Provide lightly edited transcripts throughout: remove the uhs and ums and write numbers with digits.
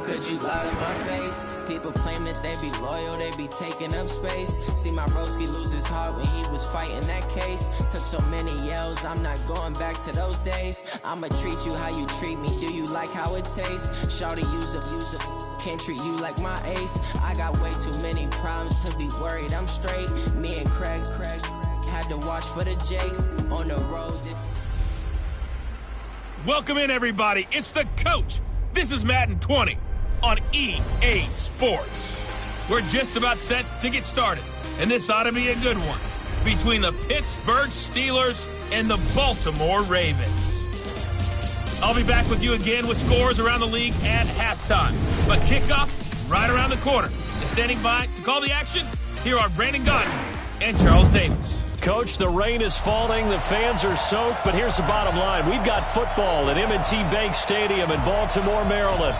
could you lie to my face? People claim that they be loyal, they be taking up space. See my broski lose his heart when he was fighting that case. Took so many yells, I'm not going back to those days. I'ma treat you how you treat me, do you like how it tastes? Shawty use a, can't treat you like my ace. I got way too many problems to be worried, I'm straight. Me and Craig had to watch for the Jakes on the road. Welcome in, everybody. It's the coach. This is Madden 20 on EA Sports. We're just about set to get started, and this ought to be a good one between the Pittsburgh Steelers and the Baltimore Ravens. I'll be back with you again with scores around the league at halftime. But kickoff right around the corner. And standing by to call the action, here are Brandon Godden and Charles Davis. Coach, the rain is falling, the fans are soaked, but here's the bottom line. We've got football at M&T Bank Stadium in Baltimore, Maryland.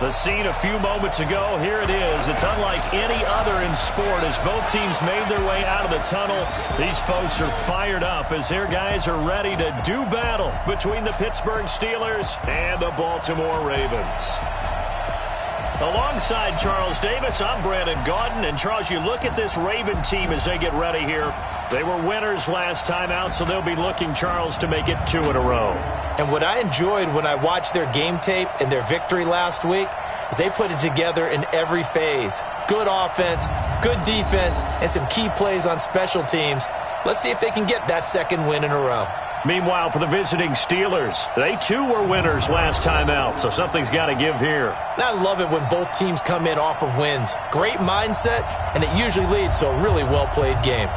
The scene a few moments ago, here it is. It's unlike any other in sport as both teams made their way out of the tunnel. These folks are fired up as their guys are ready to do battle between the Pittsburgh Steelers and the Baltimore Ravens. Alongside Charles Davis, I'm Brandon Gaudin. And Charles, you look at this Raven team as they get ready here. They were winners last time out, so they'll be looking, Charles, to make it 2 in a row. And what I enjoyed when I watched their game tape and their victory last week is they put it together in every phase. Good offense, good defense, and some key plays on special teams. Let's see if they can get that second win in a row. Meanwhile, for the visiting Steelers, they too were winners last time out, so something's got to give here. And I love it when both teams come in off of wins. Great mindsets, and it usually leads to a really well-played game.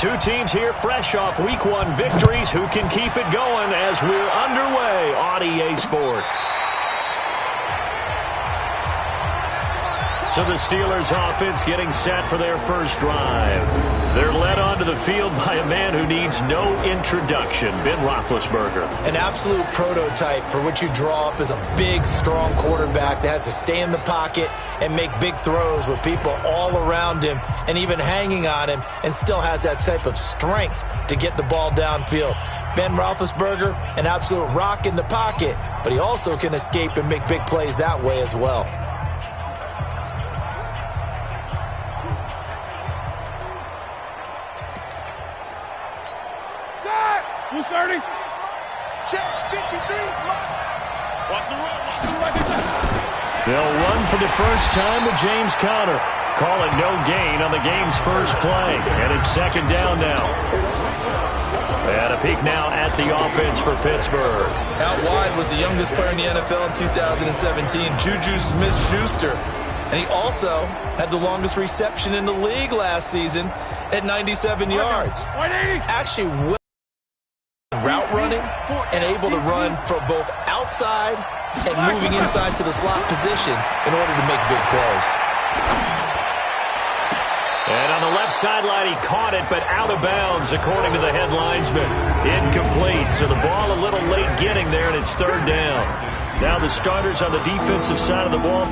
Two teams here fresh off Week 1 victories. Who can keep it going as we're underway on EA Sports? So the Steelers offense getting set for their first drive. They're led onto the field by a man who needs no introduction, Ben Roethlisberger. An absolute prototype for what you draw up as a big, strong quarterback that has to stay in the pocket and make big throws with people all around him and even hanging on him, and still has that type of strength to get the ball downfield. Ben Roethlisberger, an absolute rock in the pocket, but he also can escape and make big plays that way as well. Who's starting? Check 53. Watch the run. Watch the run. They'll run for the first time with James Conner. Call it no gain on the game's first play. And it's second down now. And a peek now at the offense for Pittsburgh. Out wide was the youngest player in the NFL in 2017, Juju Smith-Schuster. And he also had the longest reception in the league last season at 97 yards. Actually, route running and able to run from both outside and moving inside to the slot position in order to make big plays. And on the left sideline, he caught it, but out of bounds, according to the head linesman. Incomplete, so the ball a little late getting there, and it's third down. Now the starters on the defensive side of the ball.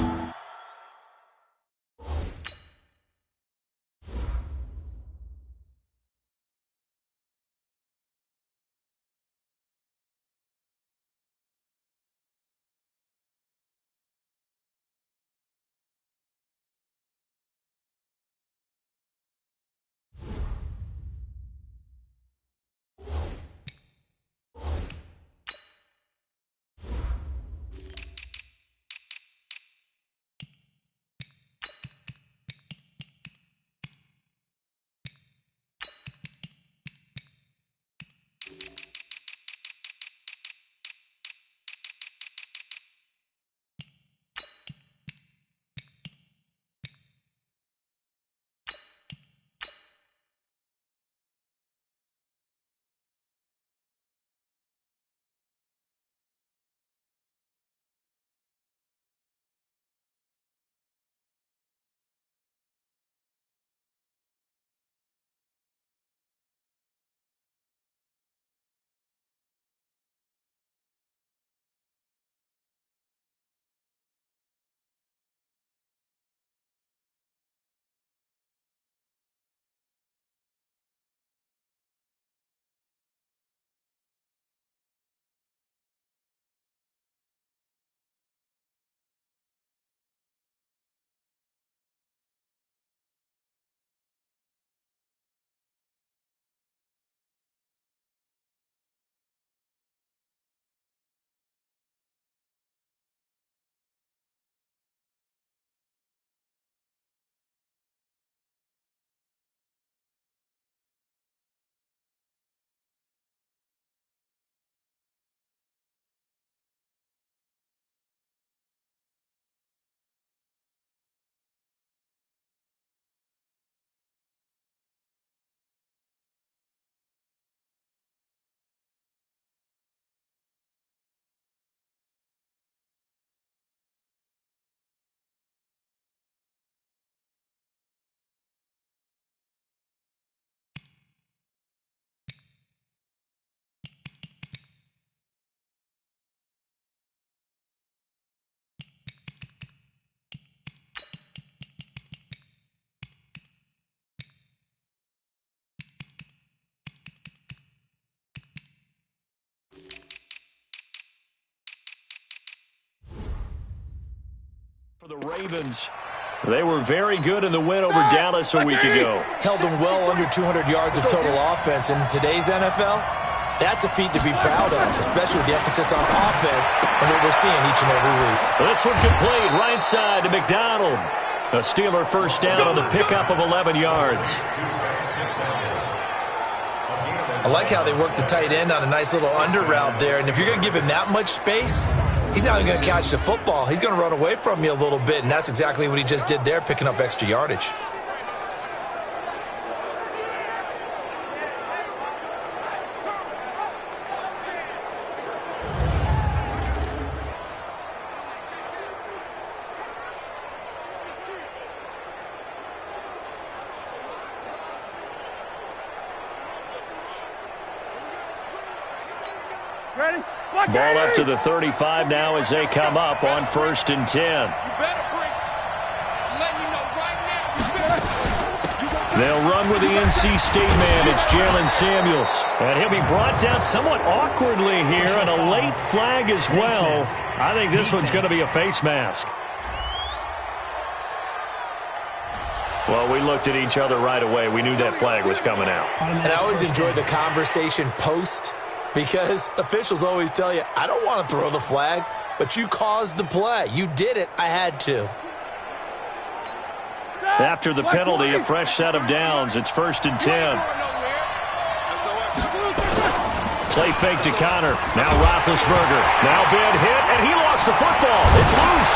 For the Ravens, they were very good in the win over Dallas a week ago. Held them well under 200 yards of total offense. In today's NFL, that's a feat to be proud of, especially with the emphasis on offense and what we're seeing each and every week. This one complete right side to McDonald. A Steeler first down on the pickup of 11 yards. I like how they work the tight end on a nice little under route there. And if you're going to give him that much space, he's not even going to catch the football. He's going to run away from you a little bit, and that's exactly what he just did there, picking up extra yardage. Ball up to the 35 now as they come up on 1st and 10. They'll run with the NC State man. It's Jalen Samuels. And he'll be brought down somewhat awkwardly here, and a late flag as well. I think this one's going to be a face mask. Well, we looked at each other right away. We knew that flag was coming out. And I always enjoy the conversation post, because officials always tell you, I don't want to throw the flag, but you caused the play. You did it. I had to. After the penalty, a fresh set of downs. It's 1st and 10. Play fake to Connor. Now Roethlisberger. Now bad hit, and he lost the football. It's loose.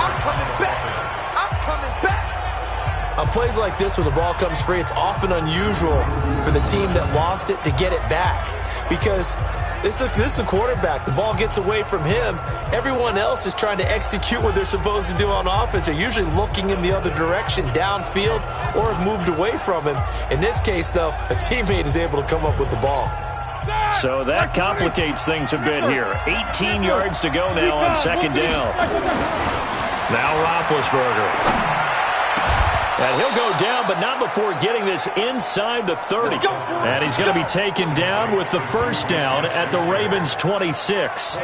I'm coming back. I'm coming back. On plays like this, when the ball comes free, it's often unusual for the team that lost it to get it back, because this is the quarterback. The ball gets away from him. Everyone else is trying to execute what they're supposed to do on offense. They're usually looking in the other direction, downfield, or have moved away from him. In this case, though, a teammate is able to come up with the ball. So that complicates things a bit here. 18 yards to go now on 2nd down. Now Roethlisberger. And he'll go down, but not before getting this inside the 30. And he's going to be taken down with the 1st down at the Ravens' 26.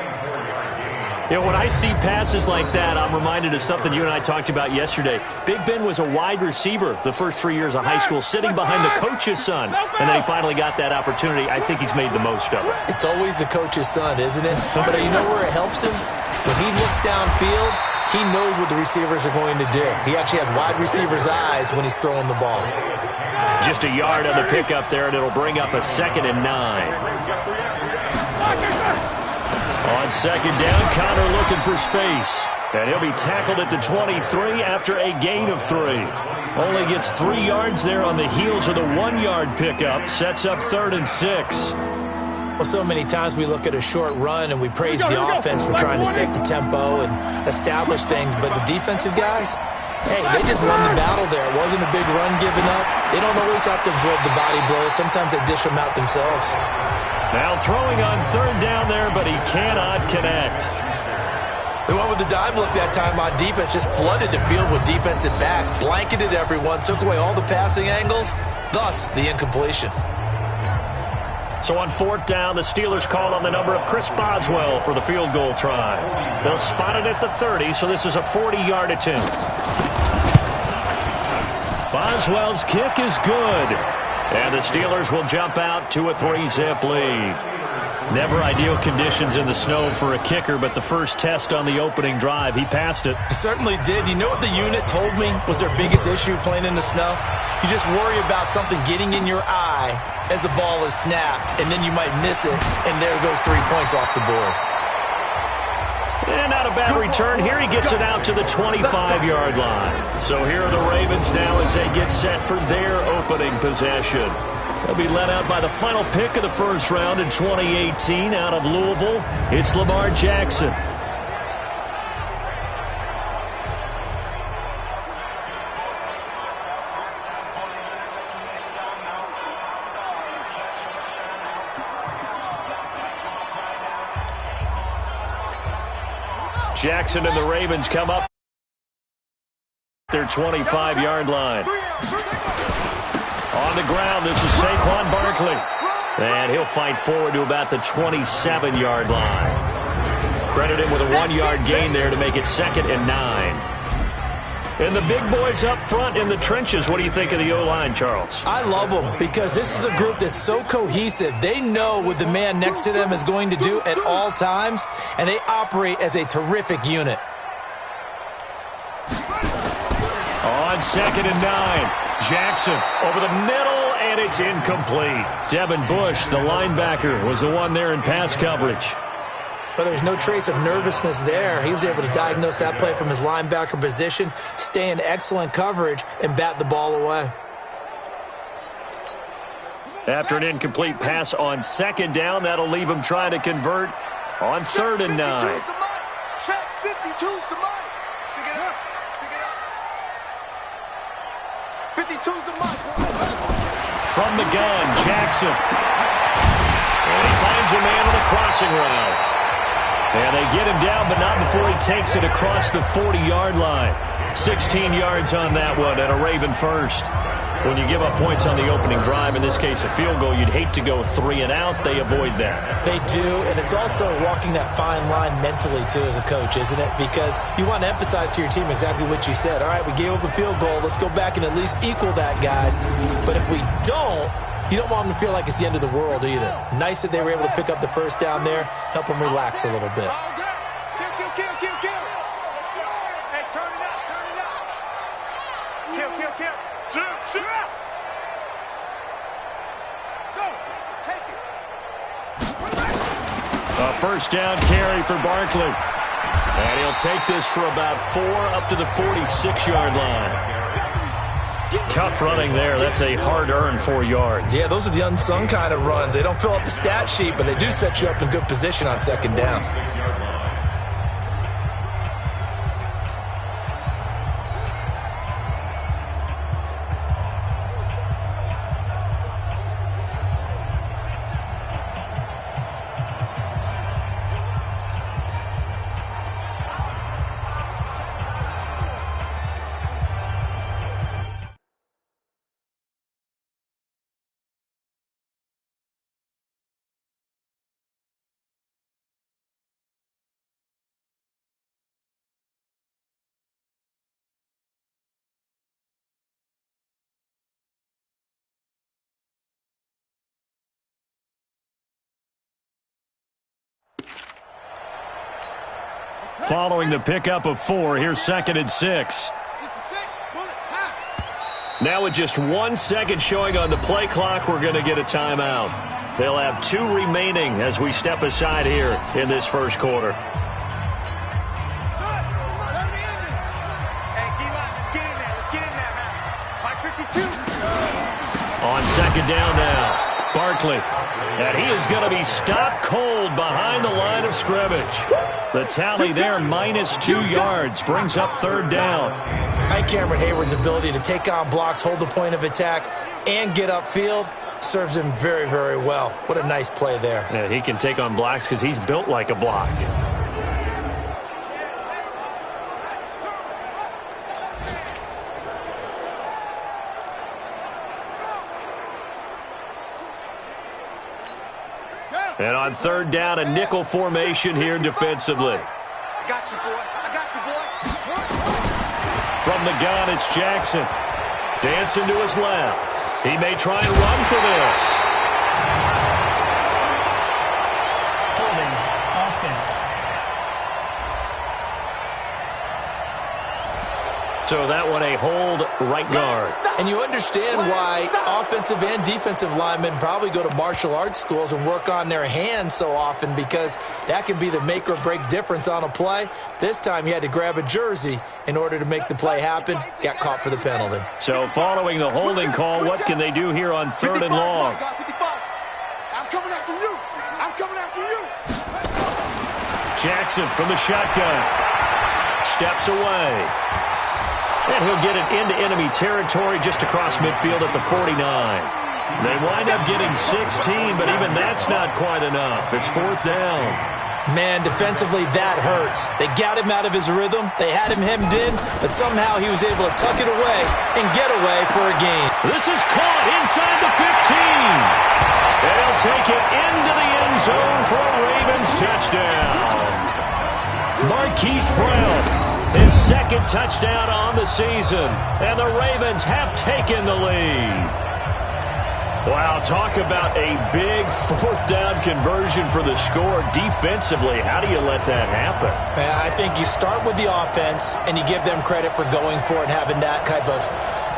You know, when I see passes like that, I'm reminded of something you and I talked about yesterday. Big Ben was a wide receiver the first 3 years of high school, sitting behind the coach's son. And then he finally got that opportunity. I think he's made the most of it. It's always the coach's son, isn't it? But you know where it helps him? When he looks downfield, he knows what the receivers are going to do. He actually has wide receiver's eyes when he's throwing the ball. Just a yard on the pickup there, and it'll bring up a 2nd and 9. On 2nd down, Connor looking for space. And he'll be tackled at the 23 after a gain of 3. Only gets 3 yards there on the heels of the 1-yard pickup. Sets up 3rd and 6. Well, so many times we look at a short run and we praise the offense for trying to set the tempo and establish things, but the defensive guys, hey, they just won the battle there. It wasn't a big run given up. They don't always have to absorb the body blows. Sometimes they dish them out themselves. Now throwing on 3rd down there, but he cannot connect. They went with the dive look that time on defense, just flooded the field with defensive backs, blanketed everyone, took away all the passing angles, thus the incompletion. So on 4th down, the Steelers call on the number of Chris Boswell for the field goal try. They'll spot it at the 30, so this is a 40-yard attempt. Boswell's kick is good. And the Steelers will jump out to a 3-zip lead. Never ideal conditions in the snow for a kicker, but the first test on the opening drive, he passed it. He certainly did. You know what the unit told me was their biggest issue playing in the snow? You just worry about something getting in your eye as the ball is snapped, and then you might miss it, and there goes 3 points off the board. And not a bad return. Here he gets it out to the 25-yard line. So here are the Ravens now as they get set for their opening possession. They'll be led out by the final pick of the first round in 2018 out of Louisville. It's Lamar Jackson. Jackson and the Ravens come up their 25-yard line. On the ground, this is Saquon Barkley. And he'll fight forward to about the 27-yard line. Credit him with a 1-yard gain there to make it 2nd and 9. And the big boys up front in the trenches, what do you think of the O-line, Charles? I love them because this is a group that's so cohesive. They know what the man next to them is going to do at all times, and they operate as a terrific unit. On 2nd and 9, Jackson over the middle, and it's incomplete. Devin Bush, the linebacker, was the one there in pass coverage. But there was no trace of nervousness there. He was able to diagnose that play from his linebacker position, stay in excellent coverage, and bat the ball away. After an incomplete pass on 2nd down, that'll leave him trying to convert on 3rd and 9. Check 52's the mic. Pick it up. Pick it up. 52's the mic. from the gun, Jackson. And he finds a man on the crossing route. And they get him down, but not before he takes it across the 40-yard line. 16 yards on that one, and a Raven first. When you give up points on the opening drive, in this case a field goal, you'd hate to go 3 and out. They avoid that. They do, and it's also walking that fine line mentally, too, as a coach, isn't it? Because you want to emphasize to your team exactly what you said. All right, we gave up a field goal. Let's go back and at least equal that, guys. But if we don't, you don't want them to feel like it's the end of the world either. Nice that they were able to pick up the first down there, help them relax a little bit. Kill. Hey, turn it up. Kill. Shoot. Go. Take it. A first down carry for Barkley. And he'll take this for about 4 up to the 46-yard line. Tough running there. That's a hard-earned 4 yards. Yeah, those are the unsung kind of runs. They don't fill up the stat sheet, but they do set you up in good position on second down. Following the pickup of 4, here's 2nd and 6. Now with just 1 second showing on the play clock, we're going to get a timeout. They'll have 2 remaining as we step aside here in this first quarter. On second down now, Barkley. And he is going to be stopped cold behind the line of scrimmage. The tally there, -2 yards, brings up 3rd down. Cameron Hayward's ability to take on blocks, hold the point of attack, and get upfield serves him very, very well. What a nice play there. Yeah, he can take on blocks because he's built like a block. And on 3rd down, a nickel formation here defensively. I got you, boy. From the gun, it's Jackson. Dancing to his left. He may try and run for this. Holding offense. So that one a hold right guard. And you understand why offensive and defensive linemen probably go to martial arts schools and work on their hands so often, because that can be the make or break difference on a play. This time he had to grab a jersey in order to make the play happen. Got caught for the penalty. So following the holding call, what can they do here on 3rd and long? I'm coming after you. Jackson from the shotgun. Steps away. And he'll get it into enemy territory just across midfield at the 49. They wind up getting 16, but even that's not quite enough. It's 4th down. Man, defensively, that hurts. They got him out of his rhythm. They had him hemmed in, but somehow he was able to tuck it away and get away for a gain. This is caught inside the 15. They'll take it into the end zone for a Ravens touchdown. Marquise Brown, his 2nd touchdown on the season, and the Ravens have taken the lead. Wow, talk about a big 4th down conversion for the score. Defensively, how do you let that happen? I think you start with the offense, and you give them credit for going for it and having that type of,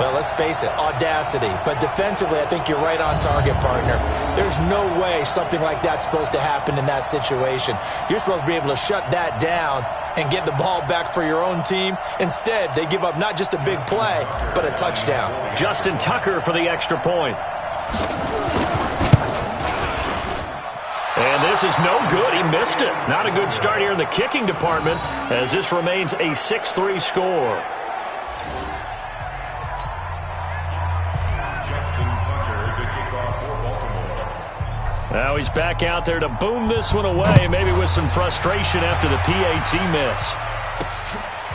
well, let's face it, audacity. But defensively, I think you're right on target, partner. There's no way something like that's supposed to happen in that situation. You're supposed to be able to shut that down and get the ball back for your own team. Instead, they give up not just a big play, but a touchdown. Justin Tucker for the extra point. And this is no good. He missed it. Not a good start here in the kicking department, as this remains a 6-3 score. Now he's back out there to boom this one away, maybe with some frustration after the PAT miss.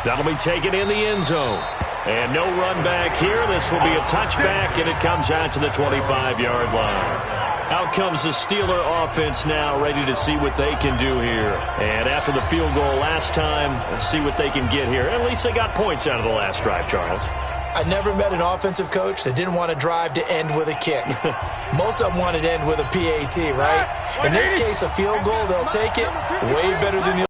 That'll be taken in the end zone. And no run back here. This will be a touchback, and it comes out to the 25-yard line. Out comes the Steeler offense now, ready to see what they can do here. And after the field goal last time, let's see what they can get here. At least they got points out of the last drive, Charles. I never met an offensive coach that didn't want to drive to end with a kick. Most of them wanted to end with a PAT, right? In this case, a field goal, they'll take it way better than the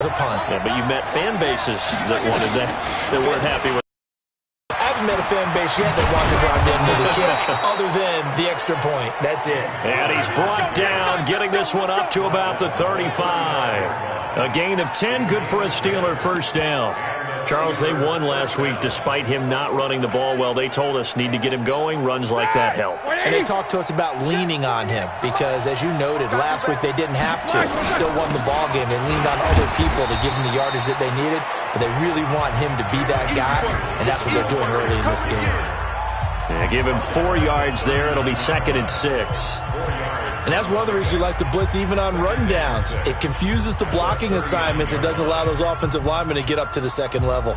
a punt. Yeah, but you met fan bases that wanted that weren't happy with. I haven't met a fan base yet that wants to drive in with a kick other than the extra point. That's it. And he's brought down, getting this one up to about the 35. A gain of 10, good for a Steeler first down. Charles, they won last week despite him not running the ball well. They told us need to get him going. Runs like that help. And they talked to us about leaning on him because, as you noted, last week they didn't have to. He still won the ball game. They leaned on other people to give him the yardage that they needed, but they really want him to be that guy, and that's what they're doing early in this game. Yeah, give him 4 yards there. It'll be 2nd and 6. And that's one of the reasons you like to blitz even on rundowns. It confuses the blocking assignments. It doesn't allow those offensive linemen to get up to the second level.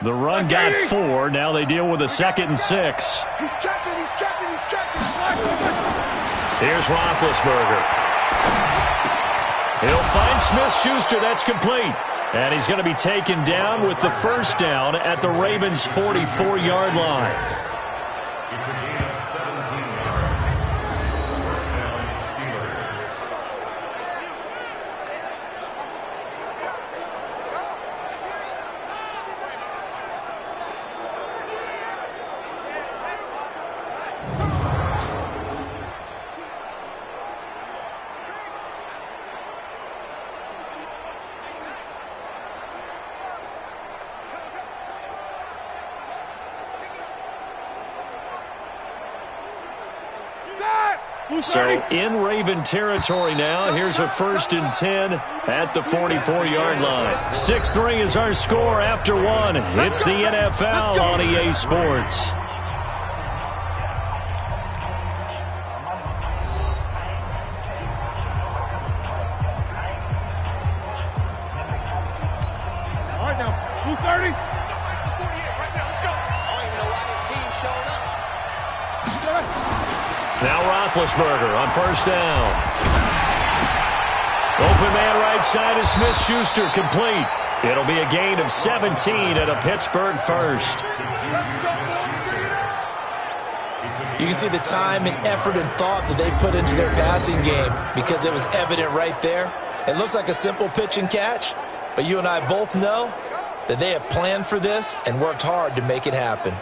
The run got 4. Now they deal with a 2nd and 6. He's checking. Here's Roethlisberger. He'll find Smith-Schuster. That's complete. And he's going to be taken down with the first down at the Ravens' 44-yard line. It's a gain of 17 yards. First down, Steelers. So in Raven territory now. Here's a 1st and 10 at the 44-yard line. 6-3 is our score after 1. It's the NFL on EA Sports. All right, now, 230. Now Roethlisberger on first down. Open man right side is Smith-Schuster, complete. It'll be a gain of 17 at a Pittsburgh first. You can see the time and effort and thought that they put into their passing game because it was evident right there. It looks like a simple pitch and catch, but you and I both know that they have planned for this and worked hard to make it happen.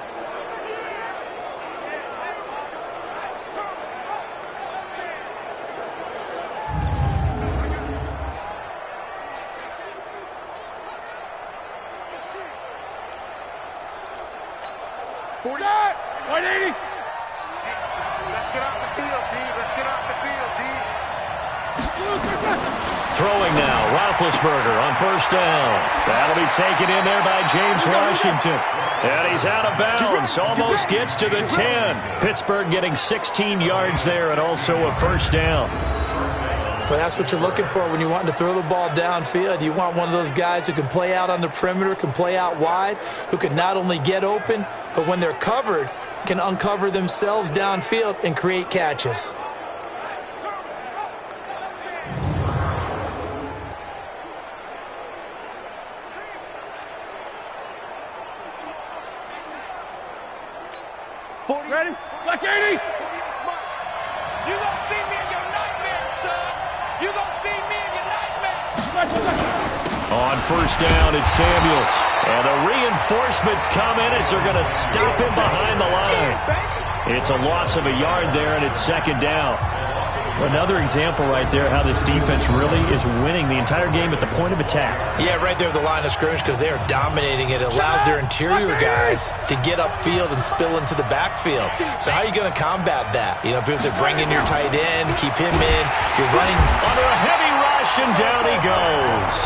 Throwing now, Roethlisberger on first down. That'll be taken in there by James Washington. And he's out of bounds, almost gets to the 10. Pittsburgh getting 16 yards there and also a first down. Well, that's what you're looking for when you want to throw the ball downfield. You want one of those guys who can play out on the perimeter, can play out wide, who can not only get open, but when they're covered, can uncover themselves downfield and create catches. Ready? Black 80! You gonna see me in your nightmare, son! You gonna see me in your nightmare! On first down, it's Samuels. And the reinforcements come in as they're going to stop him behind the line. It's a loss of a yard there, and it's 2nd down. Another example right there how this defense really is winning the entire game at the point of attack. Yeah, right there at the line of scrimmage because they are dominating it. It allows their interior guys to get upfield and spill into the backfield. So how are you going to combat that? You know, because they bring in your tight end, keep him in. You're running under a heavy rush, and down he goes.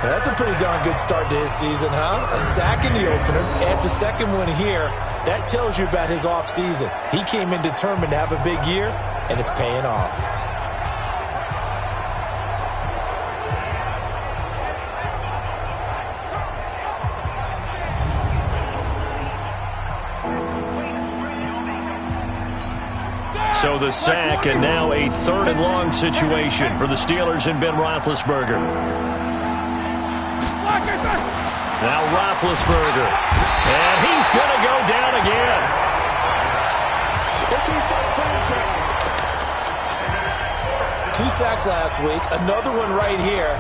Well, that's a pretty darn good start to his season, huh? A sack in the opener, adds a second one here. That tells you about his offseason. He came in determined to have a big year, and it's paying off. So the sack, and now a 3rd and long situation for the Steelers and Ben Roethlisberger. Now Roethlisberger, and he's going to go down again. 2 sacks last week, another one right here.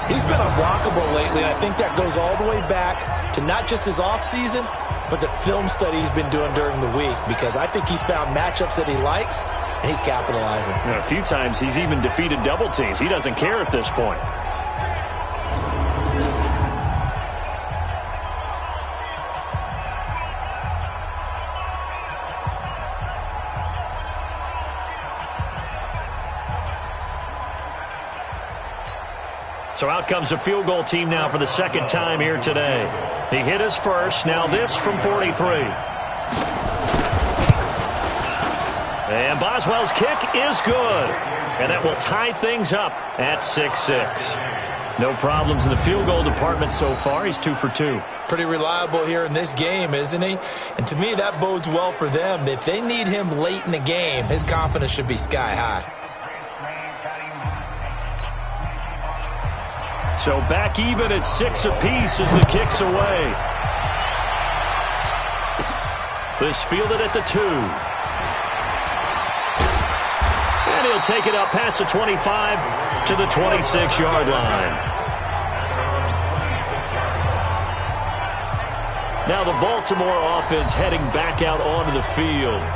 He's been unblockable lately, and I think that goes all the way back to not just his offseason, but the film study he's been doing during the week, because I think he's found matchups that he likes, and he's capitalizing. A few times he's even defeated double teams. He doesn't care at this point. So out comes a field goal team now for the 2nd time here today. He hit his first, now this from 43. And Boswell's kick is good. And that will tie things up at 6-6. No problems in the field goal department so far. He's 2 for 2. Pretty reliable here in this game, isn't he? And to me, that bodes well for them. If they need him late in the game, his confidence should be sky high. So back even at 6 apiece as the kick's away. This fielded at the 2. And he'll take it up past the 25 to the 26-yard line. Now the Baltimore offense heading back out onto the field.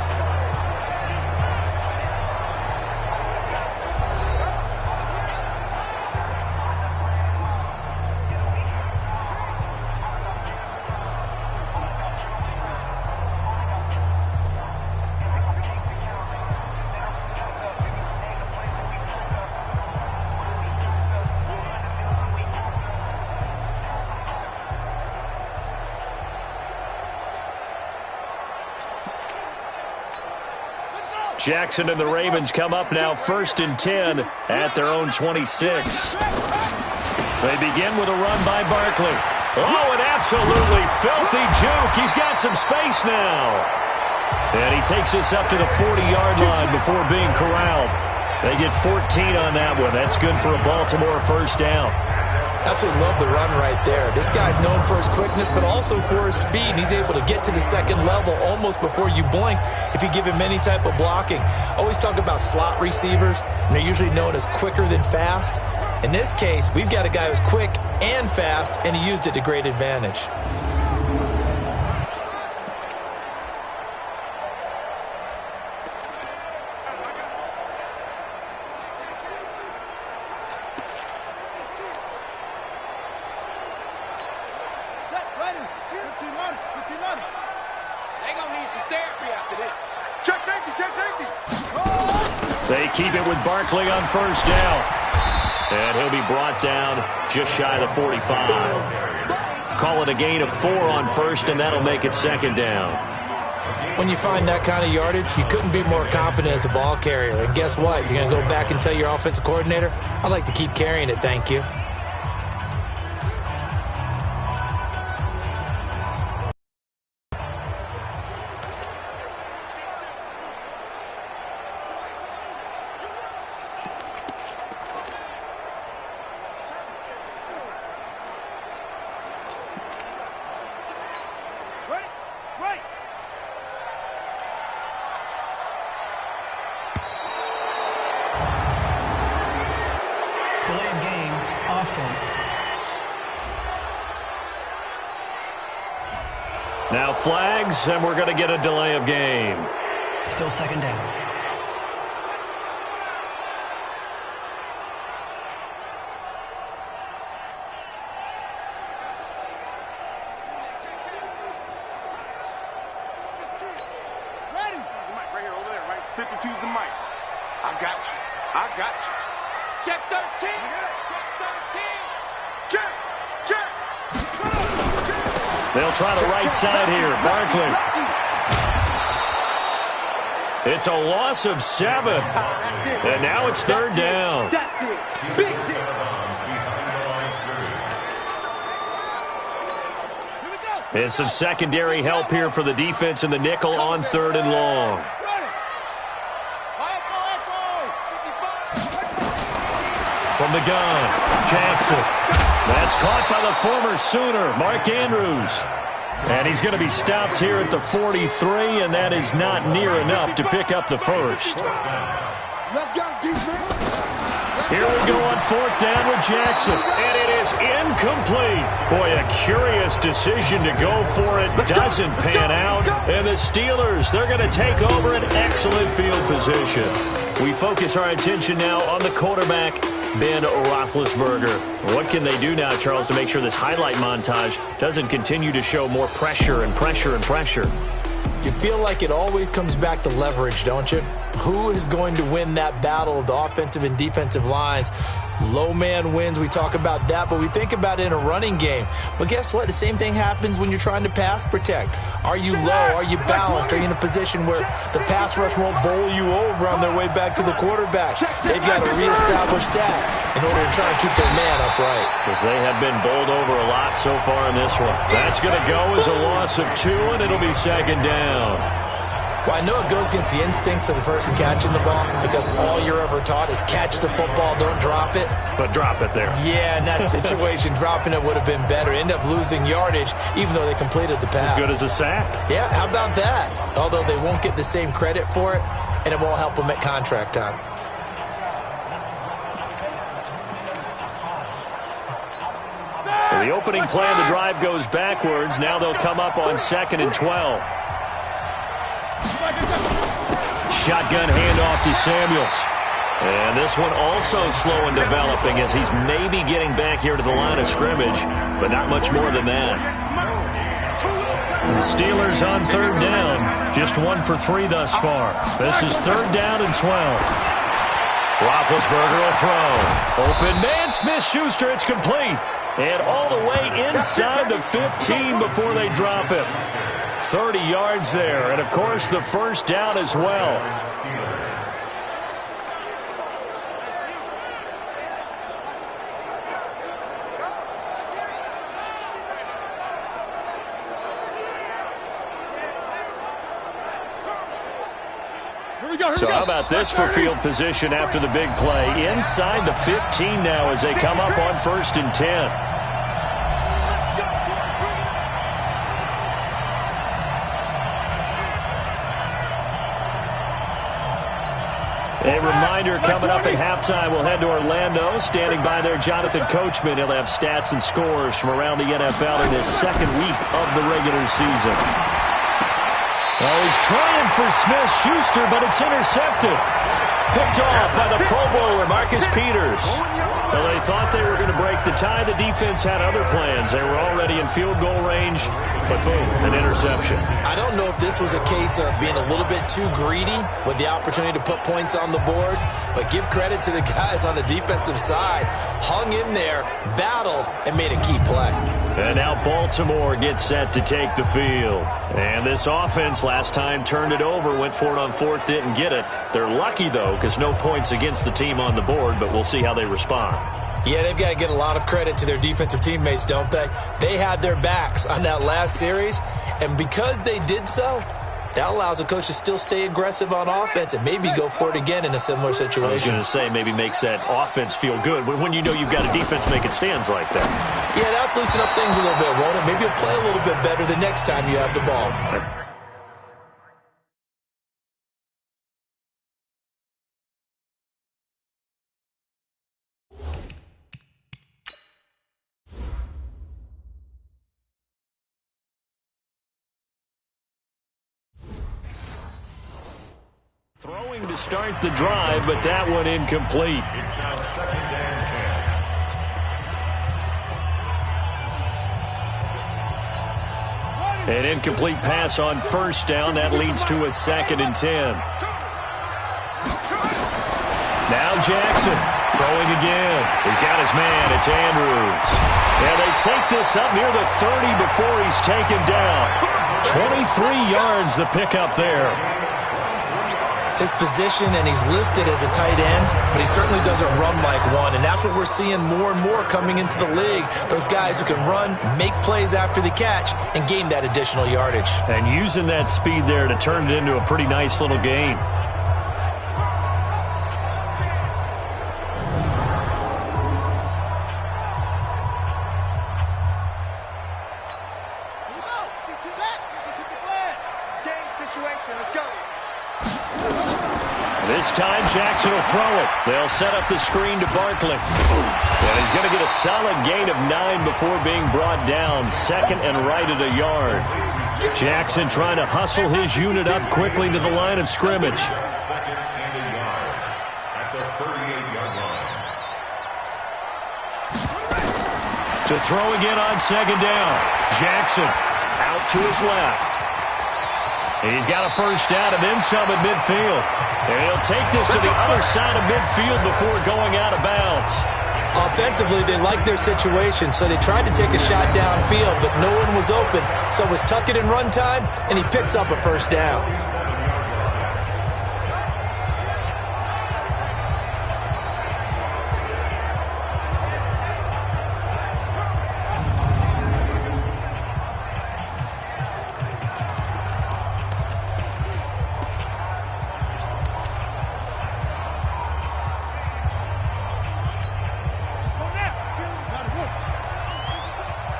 Jackson and the Ravens come up now 1st and 10 at their own 26. They begin with a run by Barkley. Oh, an absolutely filthy juke. He's got some space now. And he takes this up to the 40-yard line before being corralled. They get 14 on that one. That's good for a Baltimore first down. Absolutely love the run right there. This guy's known for his quickness, but also for his speed. And he's able to get to the second level almost before you blink if you give him any type of blocking. Always talk about slot receivers, and they're usually known as quicker than fast. In this case, we've got a guy who's quick and fast, and he used it to great advantage. They keep it with Barkley on first down. And he'll be brought down just shy of the 45. Call it a gain of 4 on first, and that'll make it second down. When you find that kind of yardage, you couldn't be more confident as a ball carrier. And guess what? You're going to go back and tell your offensive coordinator, I'd like to keep carrying it, thank you. Now flags, and we're going to get a delay of game. Still second down. Ready? Mike right here, over there, right? 52's the mic. I got you. I got you. Check 13. Check 13. Check. Check. They'll try the right side here. Barkley. It's a loss of 7. And now it's third down. And some secondary help here for the defense in the nickel on 3rd and long. From the gun, Jackson. That's caught by the former Sooner, Mark Andrews. And he's going to be stopped here at the 43, and that is not near enough to pick up the first. Let's go, defense. Here we go on 4th down with Jackson, and it is incomplete. Boy, a curious decision to go for it. Doesn't pan out. And the Steelers, they're going to take over an excellent field position. We focus our attention now on the quarterback, Ben Roethlisberger. What can they do now, Charles, to make sure this highlight montage doesn't continue to show more pressure and pressure and pressure? You feel like it always comes back to leverage, don't you? Who is going to win that battle of the offensive and defensive lines? Low man wins. We talk about that, but we think about it in a running game. Well, guess what? The same thing happens when you're trying to pass protect. Are you low? Are you balanced? Are you in a position where the pass rush won't bowl you over on their way back to the quarterback? They've got to reestablish that in order to try and keep their man upright. as they have been bowled over a lot so far in this one. That's going to go as a loss of 2, and it'll be second down. Well, I know it goes against the instincts of the person catching the ball because all you're ever taught is catch the football, don't drop it. But drop it there. Yeah, in that situation, dropping it would have been better. End up losing yardage, even though they completed the pass. As good as a sack. Yeah, how about that? Although they won't get the same credit for it, and it won't help them at contract time. So the opening play of the drive goes backwards. Now they'll come up on 2nd and 12. Shotgun handoff to Samuels. And this one also slow in developing as he's maybe getting back here to the line of scrimmage, but not much more than that. The Steelers on 3rd down, just 1 for 3 thus far. This is 3rd down and 12. Roethlisberger will throw. Open man, Smith-Schuster, it's complete. And all the way inside the 15 before they drop it. 30 yards there, and of course the first down as well. So how about this for field position after the big play? Inside the 15 now as they come up on 1st and 10. A reminder coming up at halftime, we'll head to Orlando. Standing by there, Jonathan Coachman. He'll have stats and scores from around the NFL in this 2nd week of the regular season. Well, he's trying for Smith-Schuster, but it's intercepted. Picked off by the Pro Bowler, Marcus Peters. Well, they thought they were going to break the tie. The defense had other plans. They were already in field goal range, but boom, an interception. I don't know if this was a case of being a little bit too greedy with the opportunity to put points on the board, but give credit to the guys on the defensive side. Hung in there, battled, and made a key play. And now Baltimore gets set to take the field. And this offense last time turned it over, went for it on 4th, didn't get it. They're lucky, though, because no points against the team on the board, but we'll see how they respond. Yeah, they've got to get a lot of credit to their defensive teammates, don't they? They had their backs on that last series, and because they did so, that allows the coach to still stay aggressive on offense and maybe go for it again in a similar situation. I was going to say maybe makes that offense feel good, but when you know you've got a defense making stands like that. Yeah, that'll loosen up things a little bit, won't it? Maybe you'll play a little bit better the next time you have the ball. Throwing to start the drive, but that one incomplete. It's now 2nd and 10. An incomplete pass on 1st down. That leads to a 2nd and 10. Now Jackson throwing again. He's got his man. It's Andrews. Yeah, they take this up near the 30 before he's taken down. 23 yards the pickup there. His position, and he's listed as a tight end, but he certainly doesn't run like one, and that's what we're seeing more and more coming into the league. Those guys who can run, make plays after the catch, and gain that additional yardage. And using that speed there to turn it into a pretty nice little game. This time Jackson will throw it. They'll set up the screen to Barkley. And he's going to get a solid gain of 9 before being brought down. 2nd and right at a yard. Jackson trying to hustle his unit up quickly to the line of scrimmage. 2nd and a yard at the 38-yard line. To throw again on 2nd down. Jackson out to his left. He's got a first down and then some at midfield. And he'll take this to the other side of midfield before going out of bounds. Offensively, they liked their situation, so they tried to take a shot downfield, but no one was open. So it was tuck it in run time, and he picks up a first down.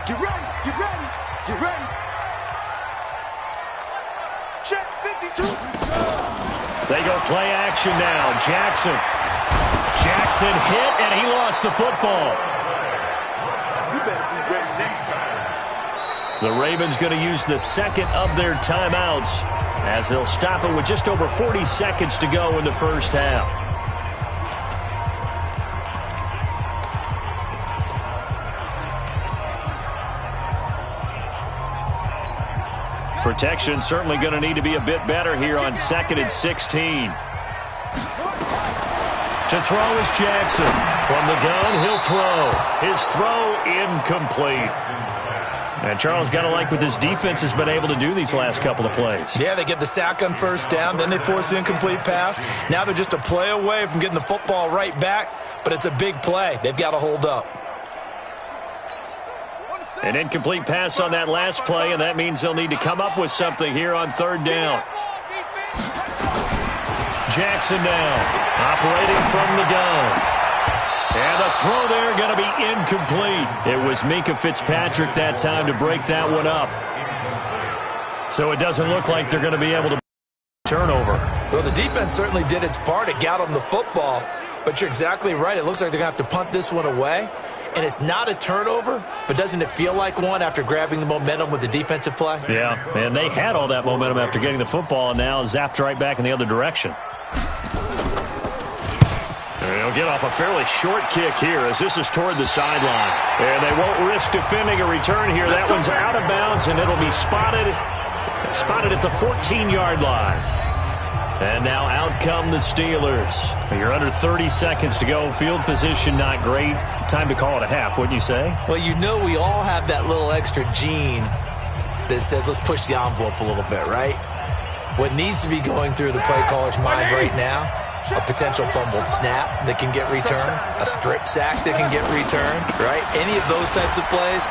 Get ready. Get ready. Get ready. Check 52. They go play action now. Jackson hit, and he lost the football. You better be ready next time. The Ravens going to use the second of their timeouts as they'll stop it with just over 40 seconds to go in the first half. Protection certainly going to need to be a bit better here on 2nd and 16. To throw is Jackson. From the gun, he'll throw. His throw incomplete. And Charles, got to like what this defense has been able to do these last couple of plays. Yeah, they get the sack on first down, then they force the incomplete pass. Now they're just a play away from getting the football right back, but it's a big play. They've got to hold up. An incomplete pass on that last play, and that means they'll need to come up with something here on 3rd down. Jackson now, operating from the gun. And the throw there going to be incomplete. It was Minkah Fitzpatrick that time to break that one up. So it doesn't look like they're going to be able to turnover. Well, the defense certainly did its part. It got them the football, but you're exactly right. It looks like they're going to have to punt this one away. And it's not a turnover, but doesn't it feel like one after grabbing the momentum with the defensive play? Yeah, and they had all that momentum after getting the football and now zapped right back in the other direction. They'll get off a fairly short kick here as this is toward the sideline. And they won't risk defending a return here. That one's out of bounds, and it'll be spotted at the 14-yard line. And now out come the Steelers. You're under 30 seconds to go. Field position not great. Time to call it a half, wouldn't you say? Well, you know we all have that little extra gene that says let's push the envelope a little bit, right? What needs to be going through the play caller's mind right now, a potential fumbled snap that can get returned, a strip sack that can get returned, right? Any of those types of plays,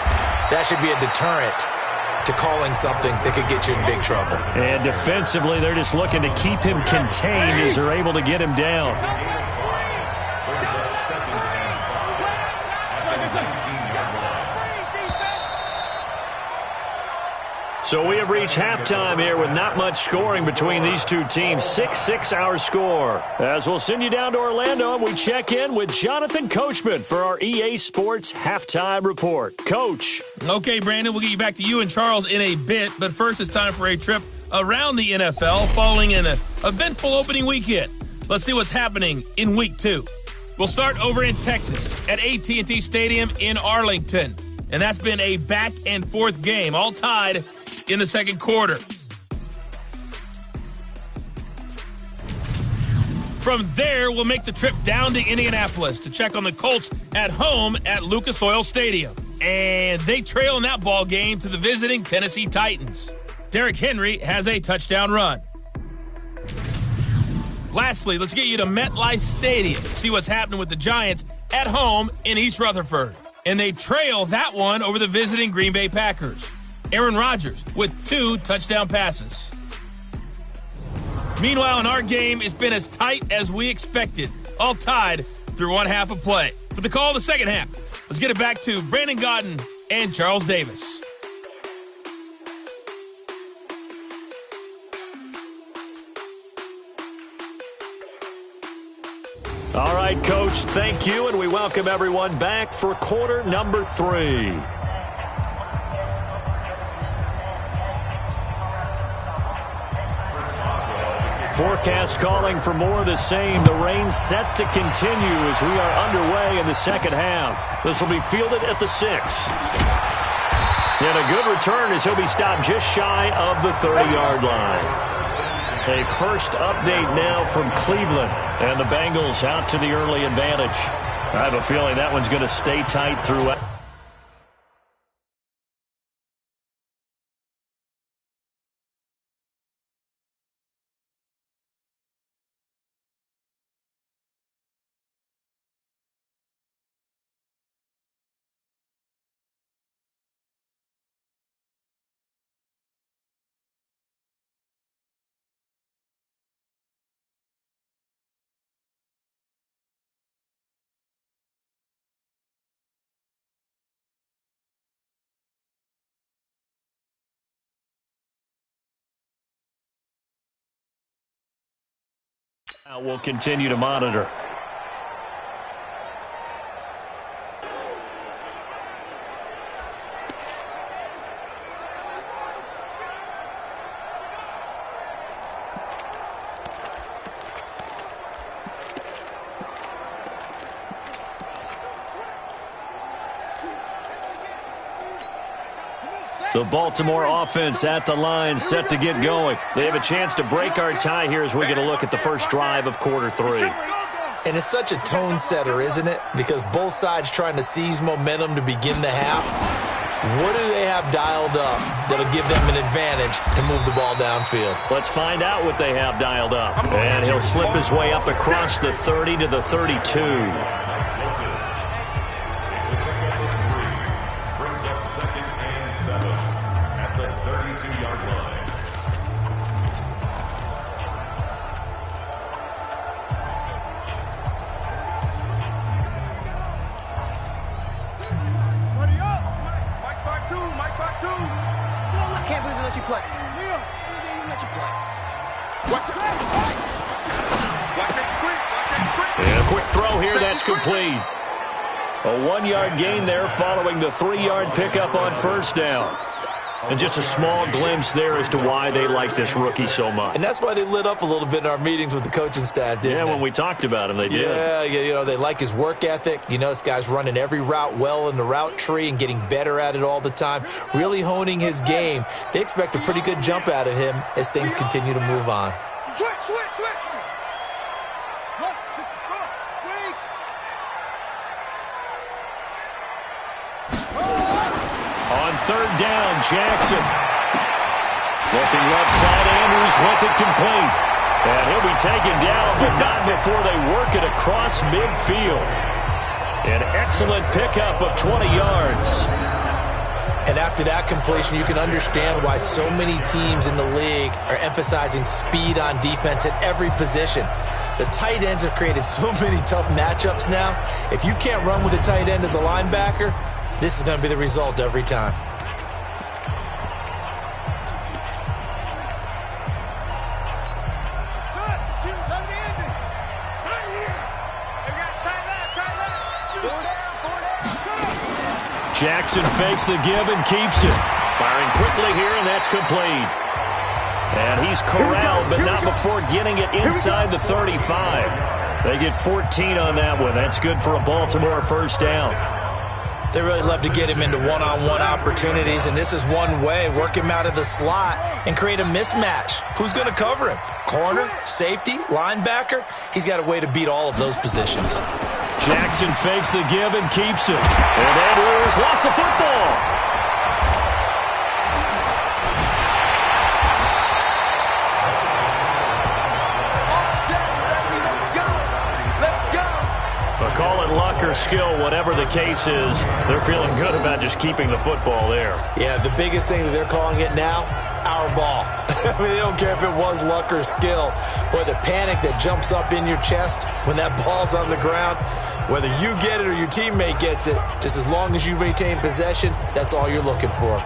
that should be a deterrent to calling something that could get you in big trouble. And defensively, they're just looking to keep him contained as they're able to get him down. So we have reached halftime here with not much scoring between these two teams. 6-6 our score. As we'll send you down to Orlando, and we check in with Jonathan Coachman for our EA Sports Halftime Report. Coach. Okay, Brandon, we'll get you back to you and Charles in a bit, but first it's time for a trip around the NFL following an eventful opening weekend. Let's see what's happening in Week 2. We'll start over in Texas at AT&T Stadium in Arlington, and that's been a back-and-forth game, all tied in the second quarter. From there, we'll make the trip down to Indianapolis to check on the Colts at home at Lucas Oil Stadium. And they trail in that ball game to the visiting Tennessee Titans. Derrick Henry has a touchdown run. Lastly, let's get you to MetLife Stadium to see what's happening with the Giants at home in East Rutherford. And they trail that one over the visiting Green Bay Packers. Aaron Rodgers with 2 touchdown passes. Meanwhile, in our game, it's been as tight as we expected, all tied through one half of play. For the call of the second half, let's get it back to Brandon Gaudin and Charles Davis. All right, Coach, thank you, and we welcome everyone back for quarter number 3. Forecast calling for more of the same. The rain set to continue as we are underway in the second half. This will be fielded at the 6. And a good return as he'll be stopped just shy of the 30-yard line. A first update now from Cleveland. And the Bengals out to the early advantage. I have a feeling that one's going to stay tight throughout. We'll continue to monitor. The Baltimore offense at the line, set to get going. They have a chance to break our tie here as we get a look at the first drive of quarter 3. And it's such a tone setter, isn't it? Because both sides trying to seize momentum to begin the half. What do they have dialed up that'll give them an advantage to move the ball downfield? Let's find out what they have dialed up. And he'll slip his way up across the 30 to the 32. Complete. A 1-yard gain there following the 3-yard pickup on first down. And just a small glimpse there as to why they like this rookie so much. And that's why they lit up a little bit in our meetings with the coaching staff, didn't they? Yeah, when we talked about him, they did. Yeah, they like his work ethic. You know, this guy's running every route well in the route tree and getting better at it all the time, really honing his game. They expect a pretty good jump out of him as things continue to move on. Switch. On third down, Jackson. Looking left side, Andrews with it complete. And he'll be taken down, but not before they work it across midfield. An excellent pickup of 20 yards. And after that completion, you can understand why so many teams in the league are emphasizing speed on defense at every position. The tight ends have created so many tough matchups now. If you can't run with a tight end as a linebacker, this is going to be the result every time. Jackson fakes the give and keeps it. Firing quickly here, and that's complete. And he's corralled, but not before getting it inside the 35. They get 14 on that one. That's good for a Baltimore first down. They really love to get him into one-on-one opportunities, and this is one way. Work him out of the slot and create a mismatch. Who's going to cover him? Corner, safety, linebacker? He's got a way to beat all of those positions. Jackson fakes the give and keeps it. And Andrews lost the football. Call it luck or skill, whatever the case is, they're feeling good about just keeping the football there. Yeah, the biggest thing that they're calling it now, our ball. I mean, they don't care if it was luck or skill. Boy, the panic that jumps up in your chest when that ball's on the ground, whether you get it or your teammate gets it, just as long as you maintain possession, that's all you're looking for.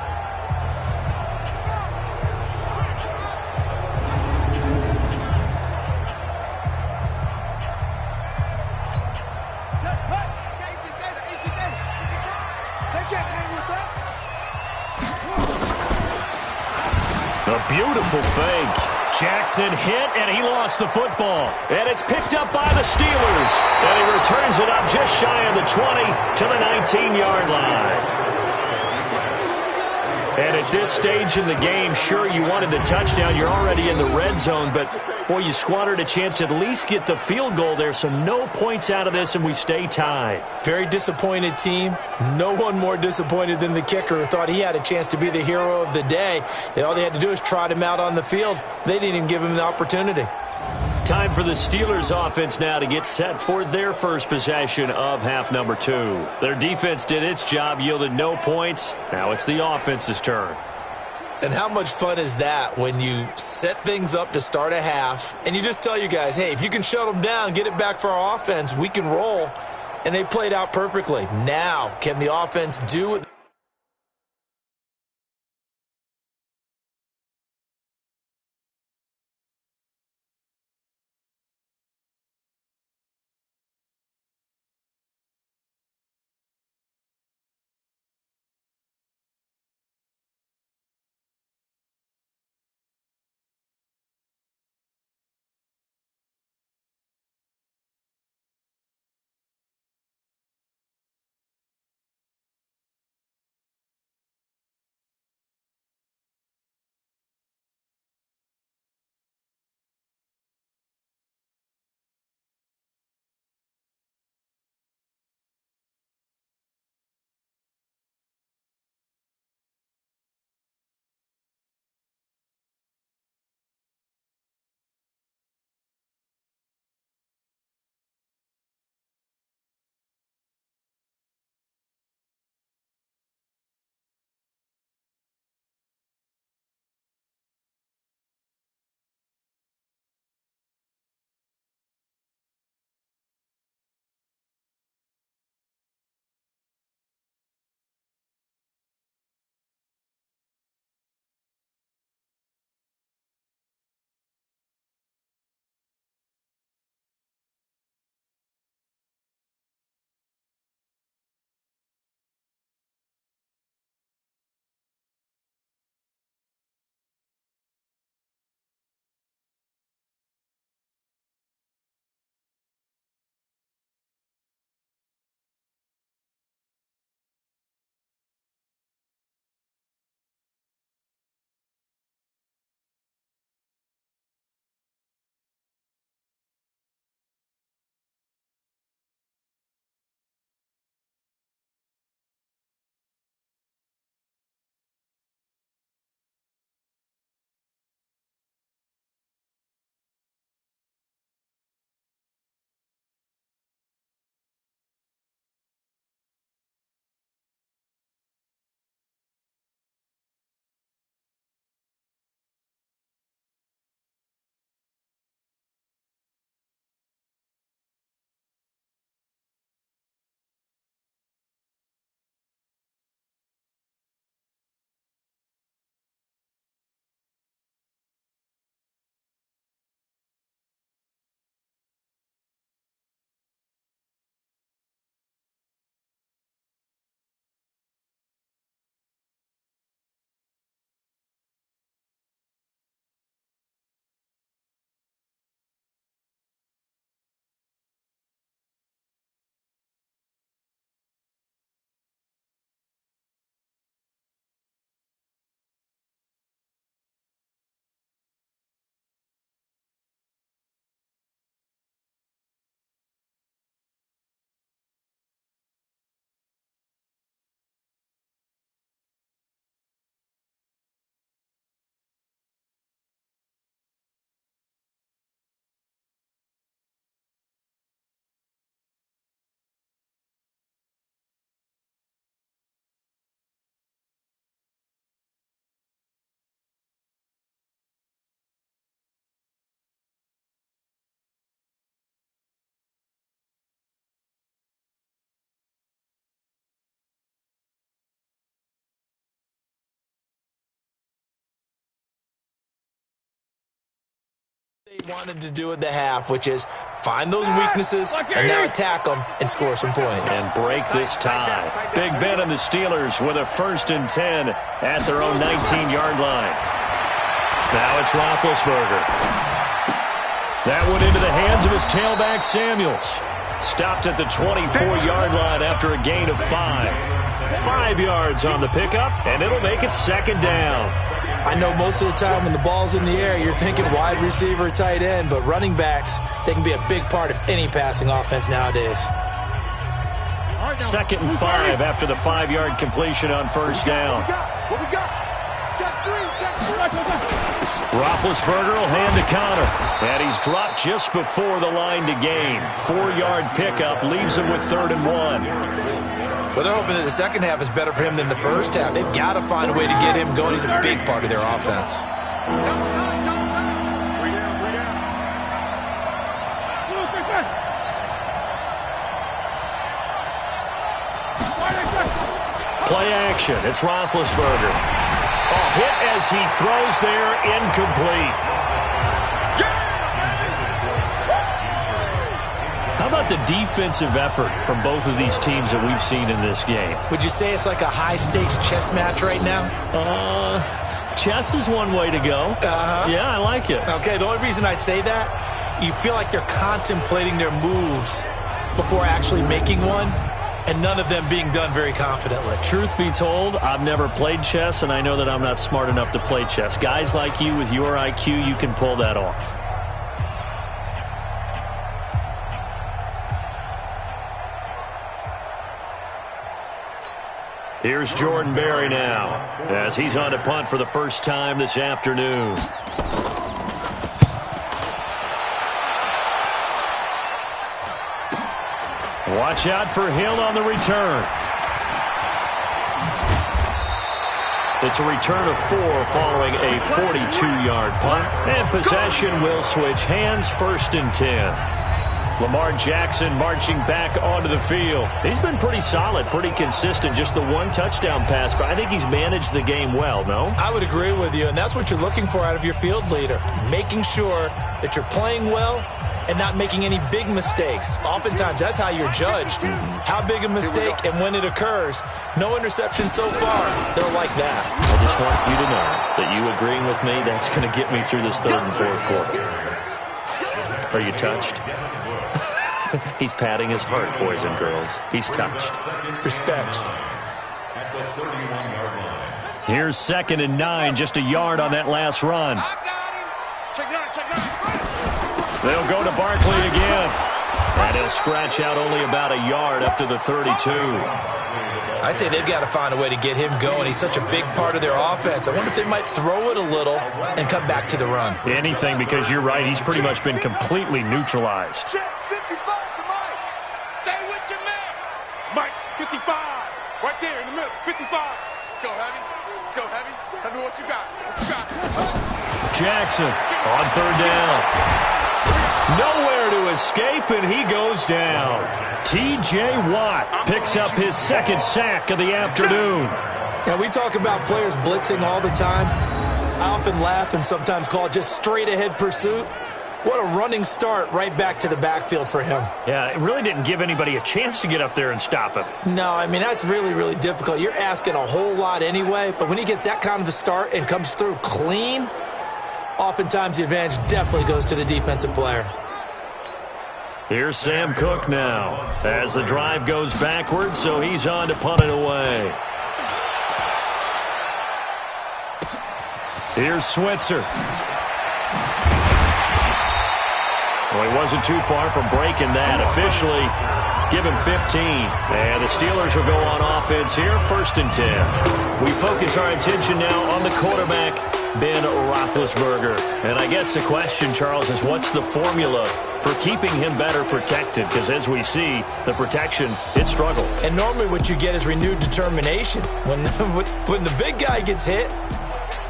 Beautiful fake. Jackson hit, and he lost the football. And it's picked up by the Steelers. And he returns it up just shy of the 20 to the 19-yard line. And at this stage in the game, sure, you wanted the touchdown. You're already in the red zone, but, boy, you squandered a chance to at least get the field goal there, so no points out of this, and we stay tied. Very disappointed team. No one more disappointed than the kicker who thought he had a chance to be the hero of the day. All they had to do is trot him out on the field. They didn't even give him the opportunity. Time for the Steelers offense now to get set for their first possession of half number 2. Their defense did its job, yielded no points. Now it's the offense's turn. And how much fun is that when you set things up to start a half and you just tell you guys, hey, if you can shut them down, get it back for our offense, we can roll. And they played out perfectly. Now, can the offense do it? wanted to do at the half, which is find those weaknesses and now attack them and score some points. And break this tie. Big Ben and the Steelers with a 1st and 10 at their own 19-yard line. Now it's Roethlisberger. That went into the hands of his tailback, Samuels. Stopped at the 24-yard line after a gain of 5. 5 yards on the pickup, and it'll make it 2nd down. I know most of the time when the ball's in the air, you're thinking wide receiver, tight end, but running backs, they can be a big part of any passing offense nowadays. 2nd and 5 after the 5-yard completion on 1st down. What we got? Check 3, check 3. Roethlisberger will hand to Connor. And he's dropped just before the line to gain. 4-yard pickup leaves him with 3rd and 1. Well, they're hoping that the second half is better for him than the first half. They've got to find a way to get him going. He's a big part of their offense. Play action. It's Roethlisberger. Hit as he throws there, incomplete. How about the defensive effort from both of these teams that we've seen in this game? Would you say it's like a high-stakes chess match right now? Chess is one way to go. Yeah, I like it. Okay, the only reason I say that, you feel like they're contemplating their moves before actually making one, and none of them being done very confidently. Truth be told, I've never played chess, and I know that I'm not smart enough to play chess. Guys like you with your IQ, you can pull that off. Here's Jordan Berry now, as he's on to punt for the first time this afternoon. Watch out for Hill on the return. It's a return of 4 following a 42-yard punt. And possession will switch hands, 1st and 10. Lamar Jackson marching back onto the field. He's been pretty solid, pretty consistent. Just the 1 touchdown pass, but I think he's managed the game well, no? I would agree with you, and that's what you're looking for out of your field leader. Making sure that you're playing well and not making any big mistakes. Oftentimes, that's how you're judged. How big a mistake and when it occurs. No interception so far. They'll like that. I just want you to know that you agreeing with me, that's going to get me through this 3rd and 4th quarter. Are you touched? He's patting his heart, boys and girls. He's touched. Respect. Here's 2nd and 9, just a yard on that last run. They'll go to Barkley again. And he'll scratch out only about a yard up to the 32. I'd say they've got to find a way to get him going. He's such a big part of their offense. I wonder if they might throw it a little and come back to the run. Anything, because you're right. He's pretty much been completely neutralized. Check 55 to Mike. Stay with your man. Mike, 55. Right there in the middle. 55. Let's go, Heavy. Let's go, Heavy. Heavy, what you got? What you got? Jackson on 3rd down. Nowhere to escape, and he goes down. T.J. Watt picks up his 2nd sack of the afternoon. Now, we talk about players blitzing all the time. I often laugh and sometimes call it just straight-ahead pursuit. What a running start right back to the backfield for him. Yeah, it really didn't give anybody a chance to get up there and stop him. No, I mean, that's really, really difficult. You're asking a whole lot anyway, but when he gets that kind of a start and comes through clean, oftentimes the advantage definitely goes to the defensive player. Here's Sam Cook now as the drive goes backwards, so he's on to punt it away. Here's Switzer. Well, he wasn't too far from breaking that. Officially, give him 15. And the Steelers will go on offense here, 1st and 10. We focus our attention now on the quarterback, Ben Roethlisberger. And I guess the question, Charles, is what's the formula for keeping him better protected? Because as we see, the protection, it struggled. And normally what you get is renewed determination. When the big guy gets hit,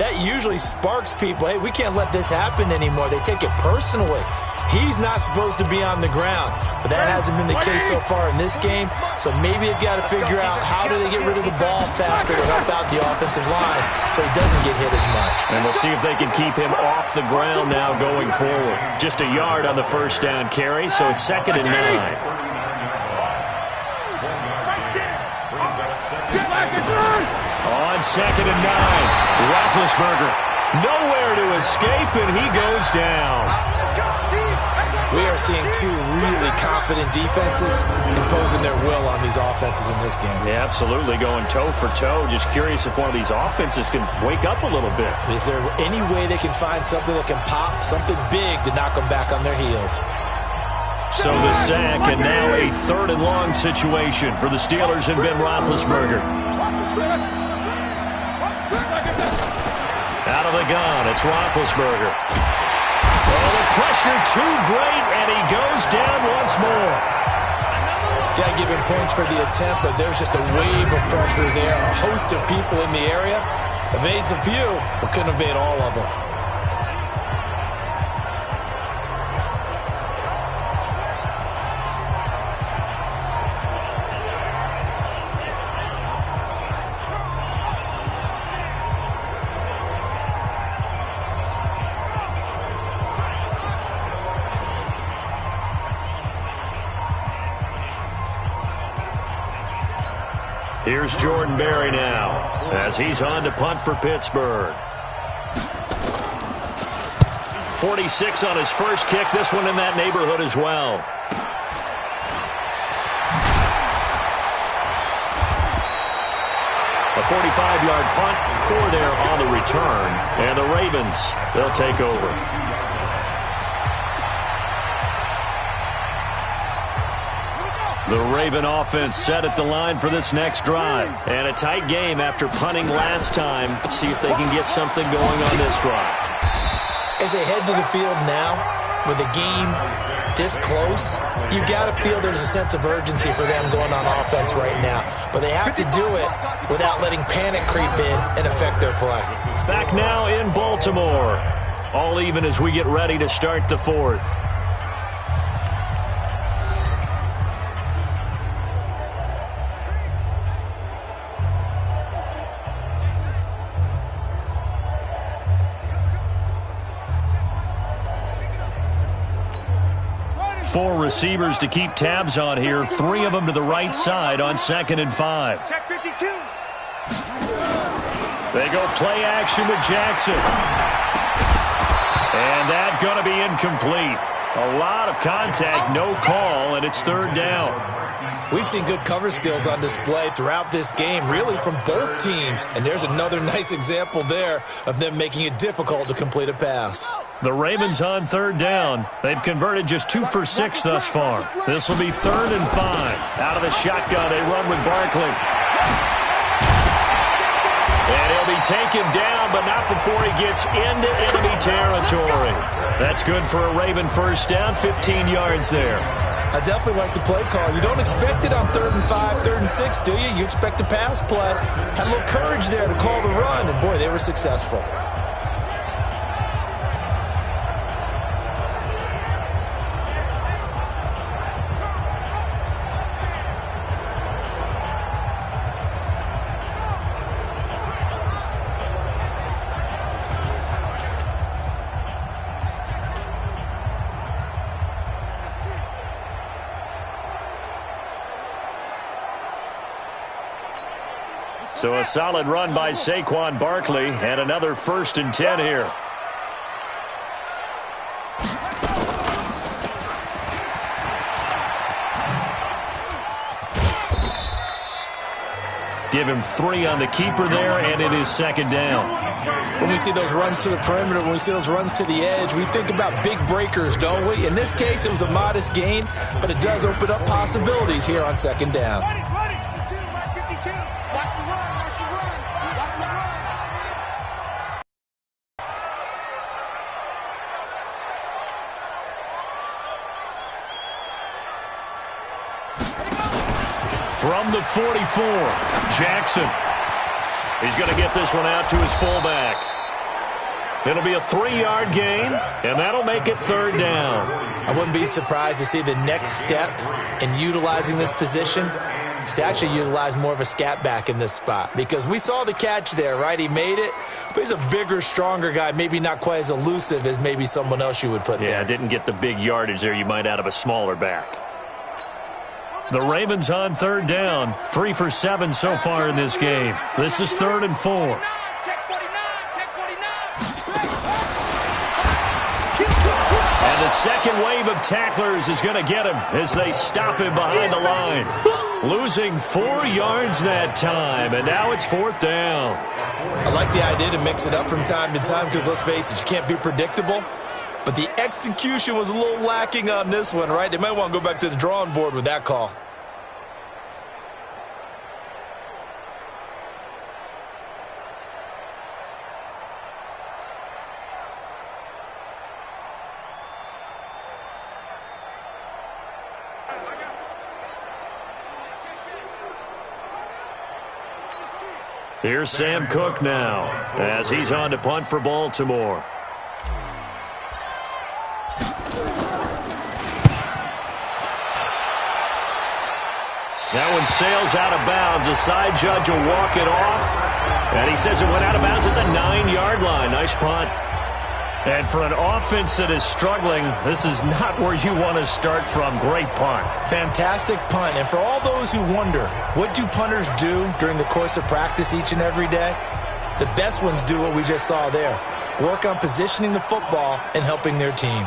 that usually sparks people. Hey, we can't let this happen anymore. They take it personally. He's not supposed to be on the ground, but that hasn't been the case so far in this game. So maybe they've got to figure out how do they get rid of the ball faster to help out the offensive offensive line so he doesn't get hit as much. And we'll see if they can keep him off the ground now going forward. Just a yard on the first down carry, so it's 2nd and 9. On 2nd and 9, Roethlisberger nowhere to escape, and he goes down. We are seeing two really confident defenses imposing their will on these offenses in this game. Yeah, absolutely, going toe for toe. Just curious if one of these offenses can wake up a little bit. Is there any way they can find something that can pop, something big to knock them back on their heels? So the sack, and now a 3rd and long situation for the Steelers and Ben Roethlisberger. Out of the gun, it's Roethlisberger. Oh, the pressure too great, and he goes down once more. Got to give him points for the attempt, but there's just a wave of pressure there. A host of people in the area. Evades a few, but couldn't evade all of them. Here's Jordan Berry now as he's on to punt for Pittsburgh. 46 on his first kick. This one in that neighborhood as well. A 45-yard punt, 4 there on the return. And the Ravens, they'll take over. The Raven offense set at the line for this next drive. And a tight game after punting last time. See if they can get something going on this drive. As they head to the field now, with the game this close, you got to feel there's a sense of urgency for them going on offense right now. But they have to do it without letting panic creep in and affect their play. Back now in Baltimore. All even as we get ready to start the 4th. Four receivers to keep tabs on here. 3 of them to the right side on 2nd and 5. Check 52. They go play action with Jackson. And that going to be incomplete. A lot of contact, no call, and it's 3rd down. We've seen good cover skills on display throughout this game, really from both teams. And there's another nice example there of them making it difficult to complete a pass. The Ravens on 3rd down. They've converted just 2 for 6 thus far. This will be 3rd and 5. Out of the shotgun, they run with Barkley. And he'll be taken down, but not before he gets into enemy territory. That's good for a Raven first down, 15 yards there. I definitely like the play call. You don't expect it on 3rd and 5, 3rd and 6, do you? You expect a pass play. Had a little courage there to call the run, and boy, they were successful. So a solid run by Saquon Barkley, and another 1st and 10 here. Give him 3 on the keeper there, and it is 2nd down. When we see those runs to the perimeter, when we see those runs to the edge, we think about big breakers, don't we? In this case, it was a modest gain, but it does open up possibilities here on 2nd down. From the 44, Jackson. He's going to get this one out to his fullback. It'll be a 3-yard gain, and that'll make it 3rd down. I wouldn't be surprised to see the next step in utilizing this position is to actually utilize more of a scat back in this spot. Because we saw the catch there, right? He made it, but he's a bigger, stronger guy, maybe not quite as elusive as maybe someone else you would put there. Yeah, didn't get the big yardage there you might out of a smaller back. The Ravens on third down. 3 for 7 so far in this game. This is 3rd and 4. And the second wave of tacklers is going to get him as they stop him behind the line. Losing 4 yards that time, and now it's 4th down. I like the idea to mix it up from time to time because, let's face it, you can't be predictable. But the execution was a little lacking on this one, right? They might want to go back to the drawing board with that call. Here's Sam Cook now as he's on to punt for Baltimore. That one sails out of bounds. The side judge will walk it off. And he says it went out of bounds at the 9-yard line. Nice punt. And for an offense that is struggling, this is not where you want to start from. Great punt. Fantastic punt. And for all those who wonder, what do punters do during the course of practice each and every day? The best ones do what we just saw there. Work on positioning the football and helping their team.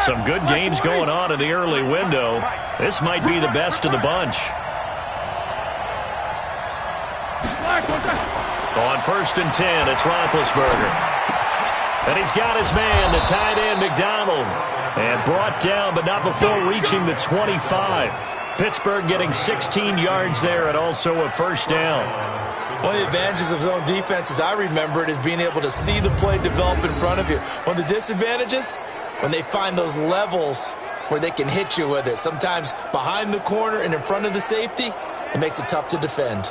Some good games going on in the early window. This might be the best of the bunch. On 1st and 10, it's Roethlisberger. And he's got his man, the tight end, McDonald. And brought down, but not before reaching the 25. Pittsburgh getting 16 yards there and also a 1st down. One of the advantages of zone defense, as I remember it, is being able to see the play develop in front of you. One of the disadvantages, when they find those levels where they can hit you with it, sometimes behind the corner and in front of the safety, it makes it tough to defend.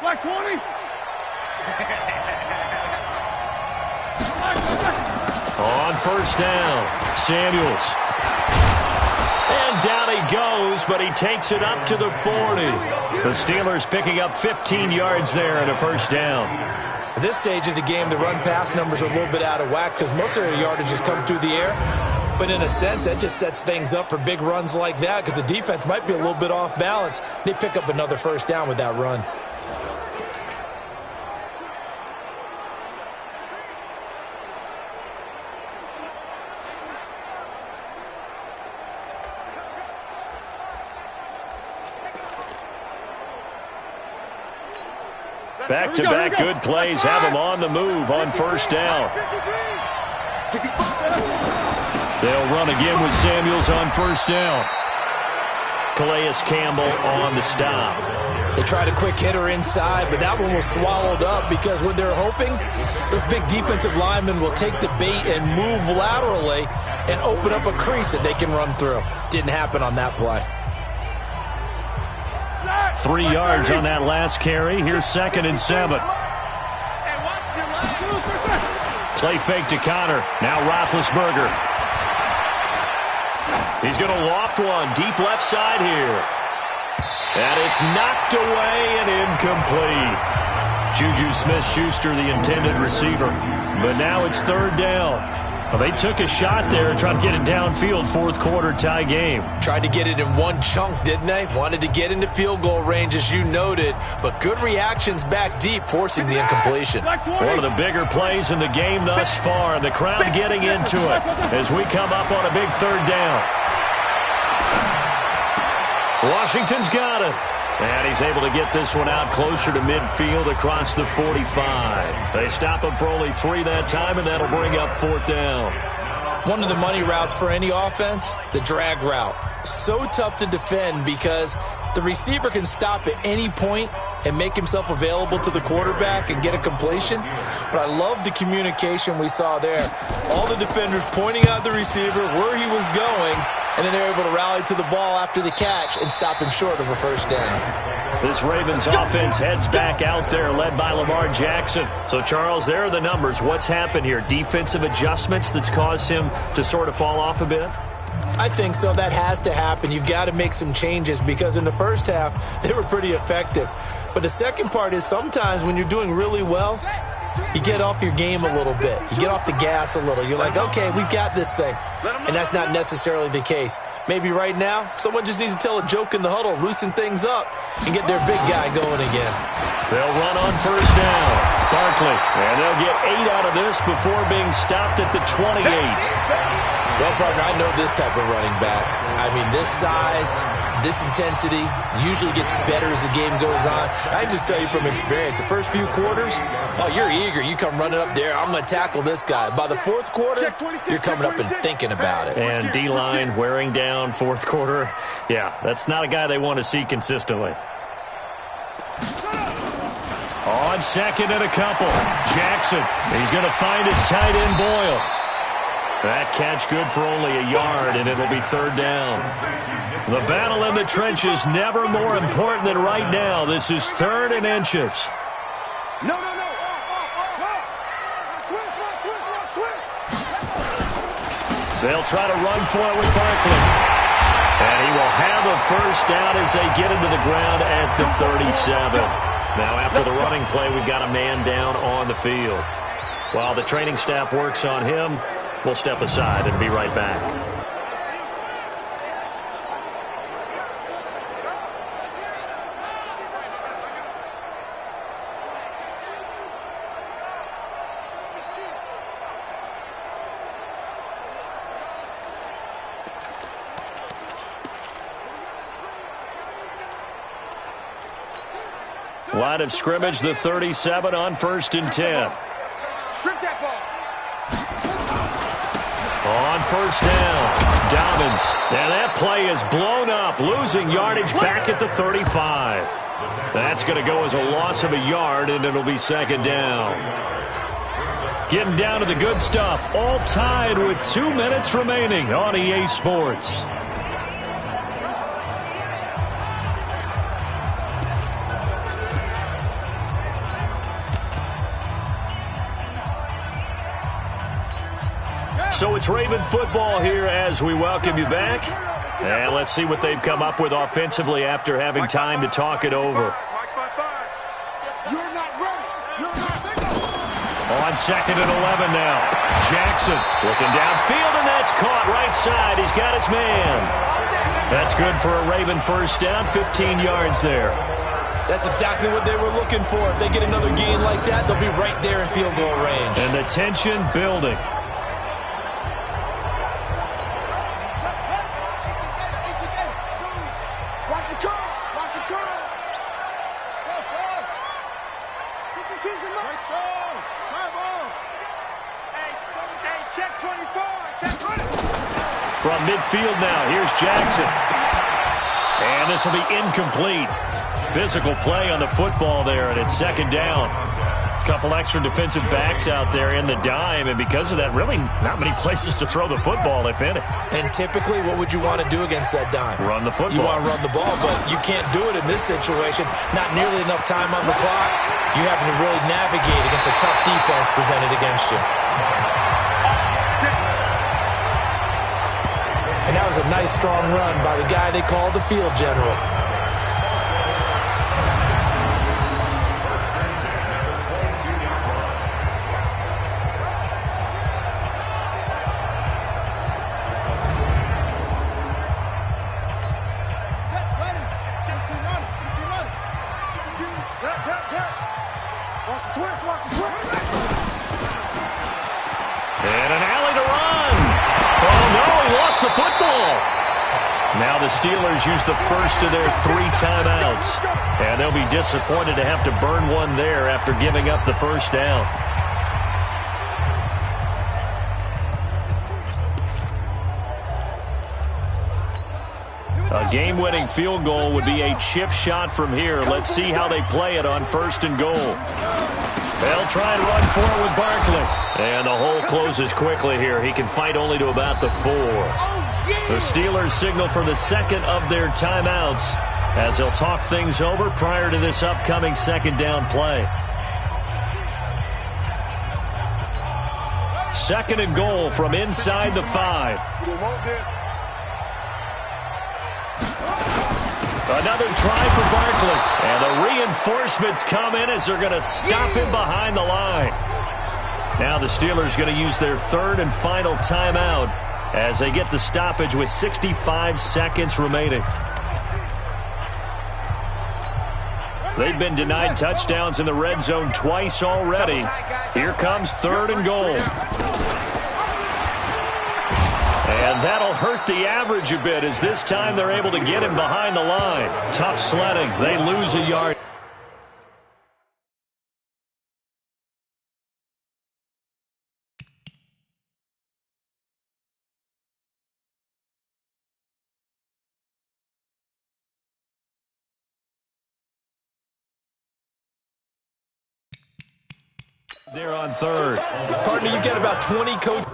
Black 20. On 1st down, Samuels. And down he goes, but he takes it up to the 40. The Steelers picking up 15 yards there and a 1st down. At this stage of the game, the run-pass numbers are a little bit out of whack because most of their yardage has come through the air. But in a sense, that just sets things up for big runs like that because the defense might be a little bit off balance. They pick up another 1st down with that run. Back-to-back good plays have him on the move on 1st down. They'll run again with Samuels on 1st down. Calais Campbell on the stop. They tried a quick hitter inside, but that one was swallowed up because what they're hoping, those big defensive linemen will take the bait and move laterally and open up a crease that they can run through. Didn't happen on that play. 3 yards on that last carry. Here's 2nd and 7. Play fake to Connor. Now Roethlisberger. He's going to loft one deep left side here. And it's knocked away and incomplete. Juju Smith-Schuster, the intended receiver. But now it's 3rd down. Well, they took a shot there and tried to get it downfield. 4th quarter tie game. Tried to get it in one chunk, didn't they? Wanted to get into field goal range, as you noted. But good reactions back deep, forcing the incompletion. One of the bigger plays in the game thus far. And the crowd getting into it as we come up on a big 3rd down. Washington's got it. And he's able to get this one out closer to midfield across the 45. They stop him for only 3 that time, and that'll bring up 4th down. One of the money routes for any offense, the drag route. So tough to defend because The receiver can stop at any point and make himself available to the quarterback and get a completion. But I love the communication we saw there. All the defenders pointing out the receiver, where he was going, and then they're able to rally to the ball after the catch and stop him short of a first down. This Ravens offense heads back out there, led by Lamar Jackson. So, Charles, there are the numbers. What's happened here? Defensive adjustments that's caused him to sort of fall off a bit? I think so. That has to happen. You've got to make some changes because in the first half, they were pretty effective. But the second part is sometimes when you're doing really well, you get off your game a little bit. You get off the gas a little. You're like, okay, we've got this thing. And that's not necessarily the case. Maybe right now, someone just needs to tell a joke in the huddle, loosen things up, and get their big guy going again. They'll run on first down. Barkley. And they'll get 8 out of this before being stopped at the 28. Well, partner, I know this type of running back. I mean, this size, this intensity usually gets better as the game goes on. I just tell you from experience, the first few quarters, oh, you're eager. You come running up there, I'm going to tackle this guy. By the fourth quarter, you're coming up and thinking about it. And D-line wearing down fourth quarter. Yeah, that's not a guy they want to see consistently. On second and a couple, Jackson. He's going to find his tight end Boyle. That catch good for only a yard, and it'll be third down. The battle in the trenches never more important than right now. This is 3rd and inches. No. They'll try to run for it with Barkley. And he will have a first down as they get into the ground at the 37. Now, after the running play, we've got a man down on the field. While the training staff works on him, we'll step aside and be right back. Line of scrimmage, the 37 on 1st and 10. Strip that ball. On first down, Dobbins. And that play is blown up, losing yardage back at the 35. That's going to go as a loss of a yard, and it'll be 2nd down. Getting down to the good stuff, all tied with 2 minutes remaining on EA Sports. So it's Raven football here as we welcome you back. And let's see what they've come up with offensively after having time to talk it over. On 2nd and 11 now. Jackson looking downfield, and that's caught right side. He's got his man. That's good for a Raven first down, 15 yards there. That's exactly what they were looking for. If they get another gain like that, they'll be right there in field goal range. And the tension building. From midfield now, here's Jackson. And this will be incomplete. Physical play on the football there, and it's 2nd down. Couple extra defensive backs out there in the dime, and because of that, really not many places to throw the football, if any. And typically, what would you want to do against that dime? Run the football. You want to run the ball, but you can't do it in this situation. Not nearly enough time on the clock. You having to really navigate against a tough defense presented against you. And that was a nice, strong run by the guy they call the field general. And an alley to run. Oh, no, he lost the football. Now the Steelers use the first of their 3 timeouts. And they'll be disappointed to have to burn one there after giving up the first down. A game-winning field goal would be a chip shot from here. Let's see how they play it on 1st and goal. They'll try and run for it with Barkley. And the hole closes quickly here. He can fight only to about the 4. The Steelers signal for the second of their timeouts as they'll talk things over prior to this upcoming 2nd down play. 2nd and goal from inside the 5. Another try for Barkley. And the reinforcements come in as they're going to stop him behind the line. Now the Steelers going to use their 3rd and final timeout as they get the stoppage with 65 seconds remaining. They've been denied touchdowns in the red zone twice already. Here comes 3rd and goal. And that'll hurt the average a bit as this time they're able to get him behind the line. Tough sledding. They lose a yard. They're on 3rd. Partner, you get about 20 coaches.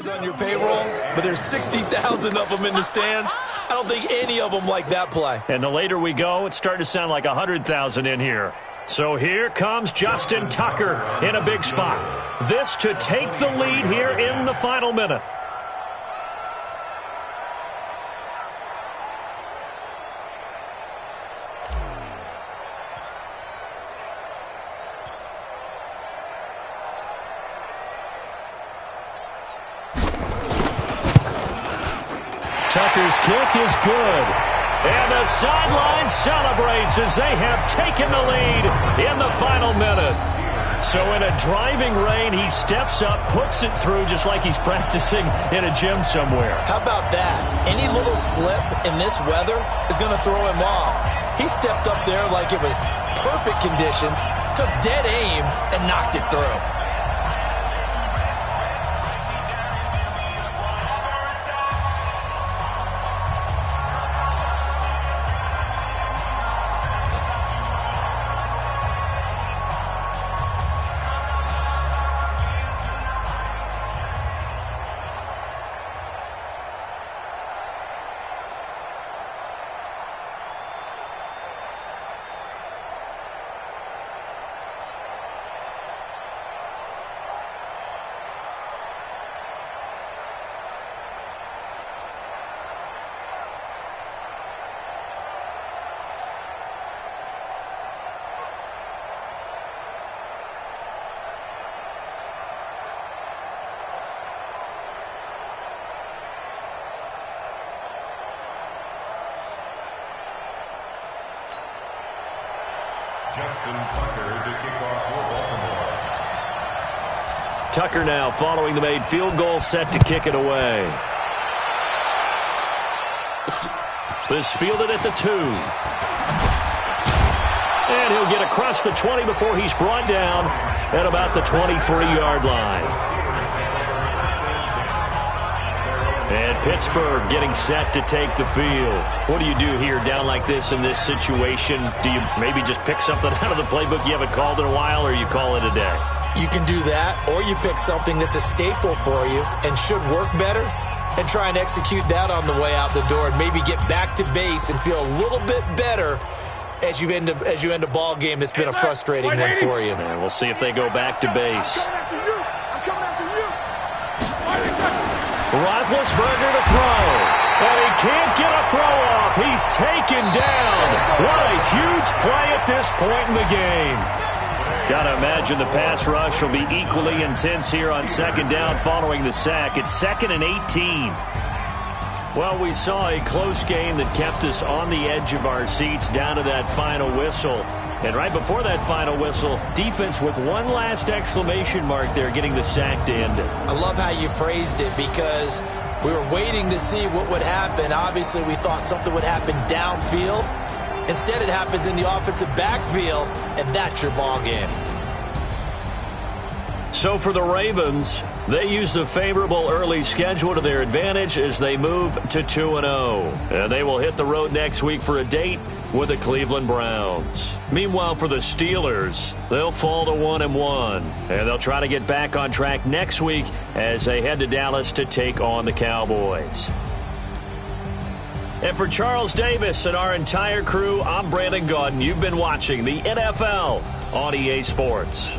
On your payroll, but there's 60,000 of them in the stands. I don't think any of them like that play. And the later we go, it's starting to sound like 100,000 in here. So here comes Justin Tucker in a big spot. This to take the lead here in the final minute. Tucker's kick is good. And the sideline celebrates as they have taken the lead in the final minute. So in a driving rain, he steps up, puts it through just like he's practicing in a gym somewhere. How about that? Any little slip in this weather is going to throw him off. He stepped up there like it was perfect conditions, took dead aim, and knocked it through. Justin Tucker to kick off for Baltimore. Tucker now following the made field goal, set to kick it away. This fielded at the 2. And he'll get across the 20 before he's brought down at about the 23-yard line. And Pittsburgh getting set to take the field. What do you do here down like this in this situation? Do you maybe just pick something out of the playbook you haven't called in a while, or you call it a day? You can do that, or you pick something that's a staple for you and should work better and try and execute that on the way out the door and maybe get back to base and feel a little bit better as you end a ball game that's been a frustrating one for you. And we'll see if they go back to base. Roethlisberger to throw. And he can't get a throw off. He's taken down. What a huge play at this point in the game. Got to imagine the pass rush will be equally intense here on second down following the sack. It's 2nd and 18. Well, we saw a close game that kept us on the edge of our seats down to that final whistle. And right before that final whistle, defense with one last exclamation mark there, getting the sack to end it. I love how you phrased it, because we were waiting to see what would happen. Obviously, we thought something would happen downfield. Instead, it happens in the offensive backfield, and that's your ball game. So for the Ravens, they used a favorable early schedule to their advantage as they move to 2-0. And they will hit the road next week for a date with the Cleveland Browns. Meanwhile, for the Steelers, they'll fall to 1-1. And they'll try to get back on track next week as they head to Dallas to take on the Cowboys. And for Charles Davis and our entire crew, I'm Brandon Gaudin. You've been watching the NFL on EA Sports.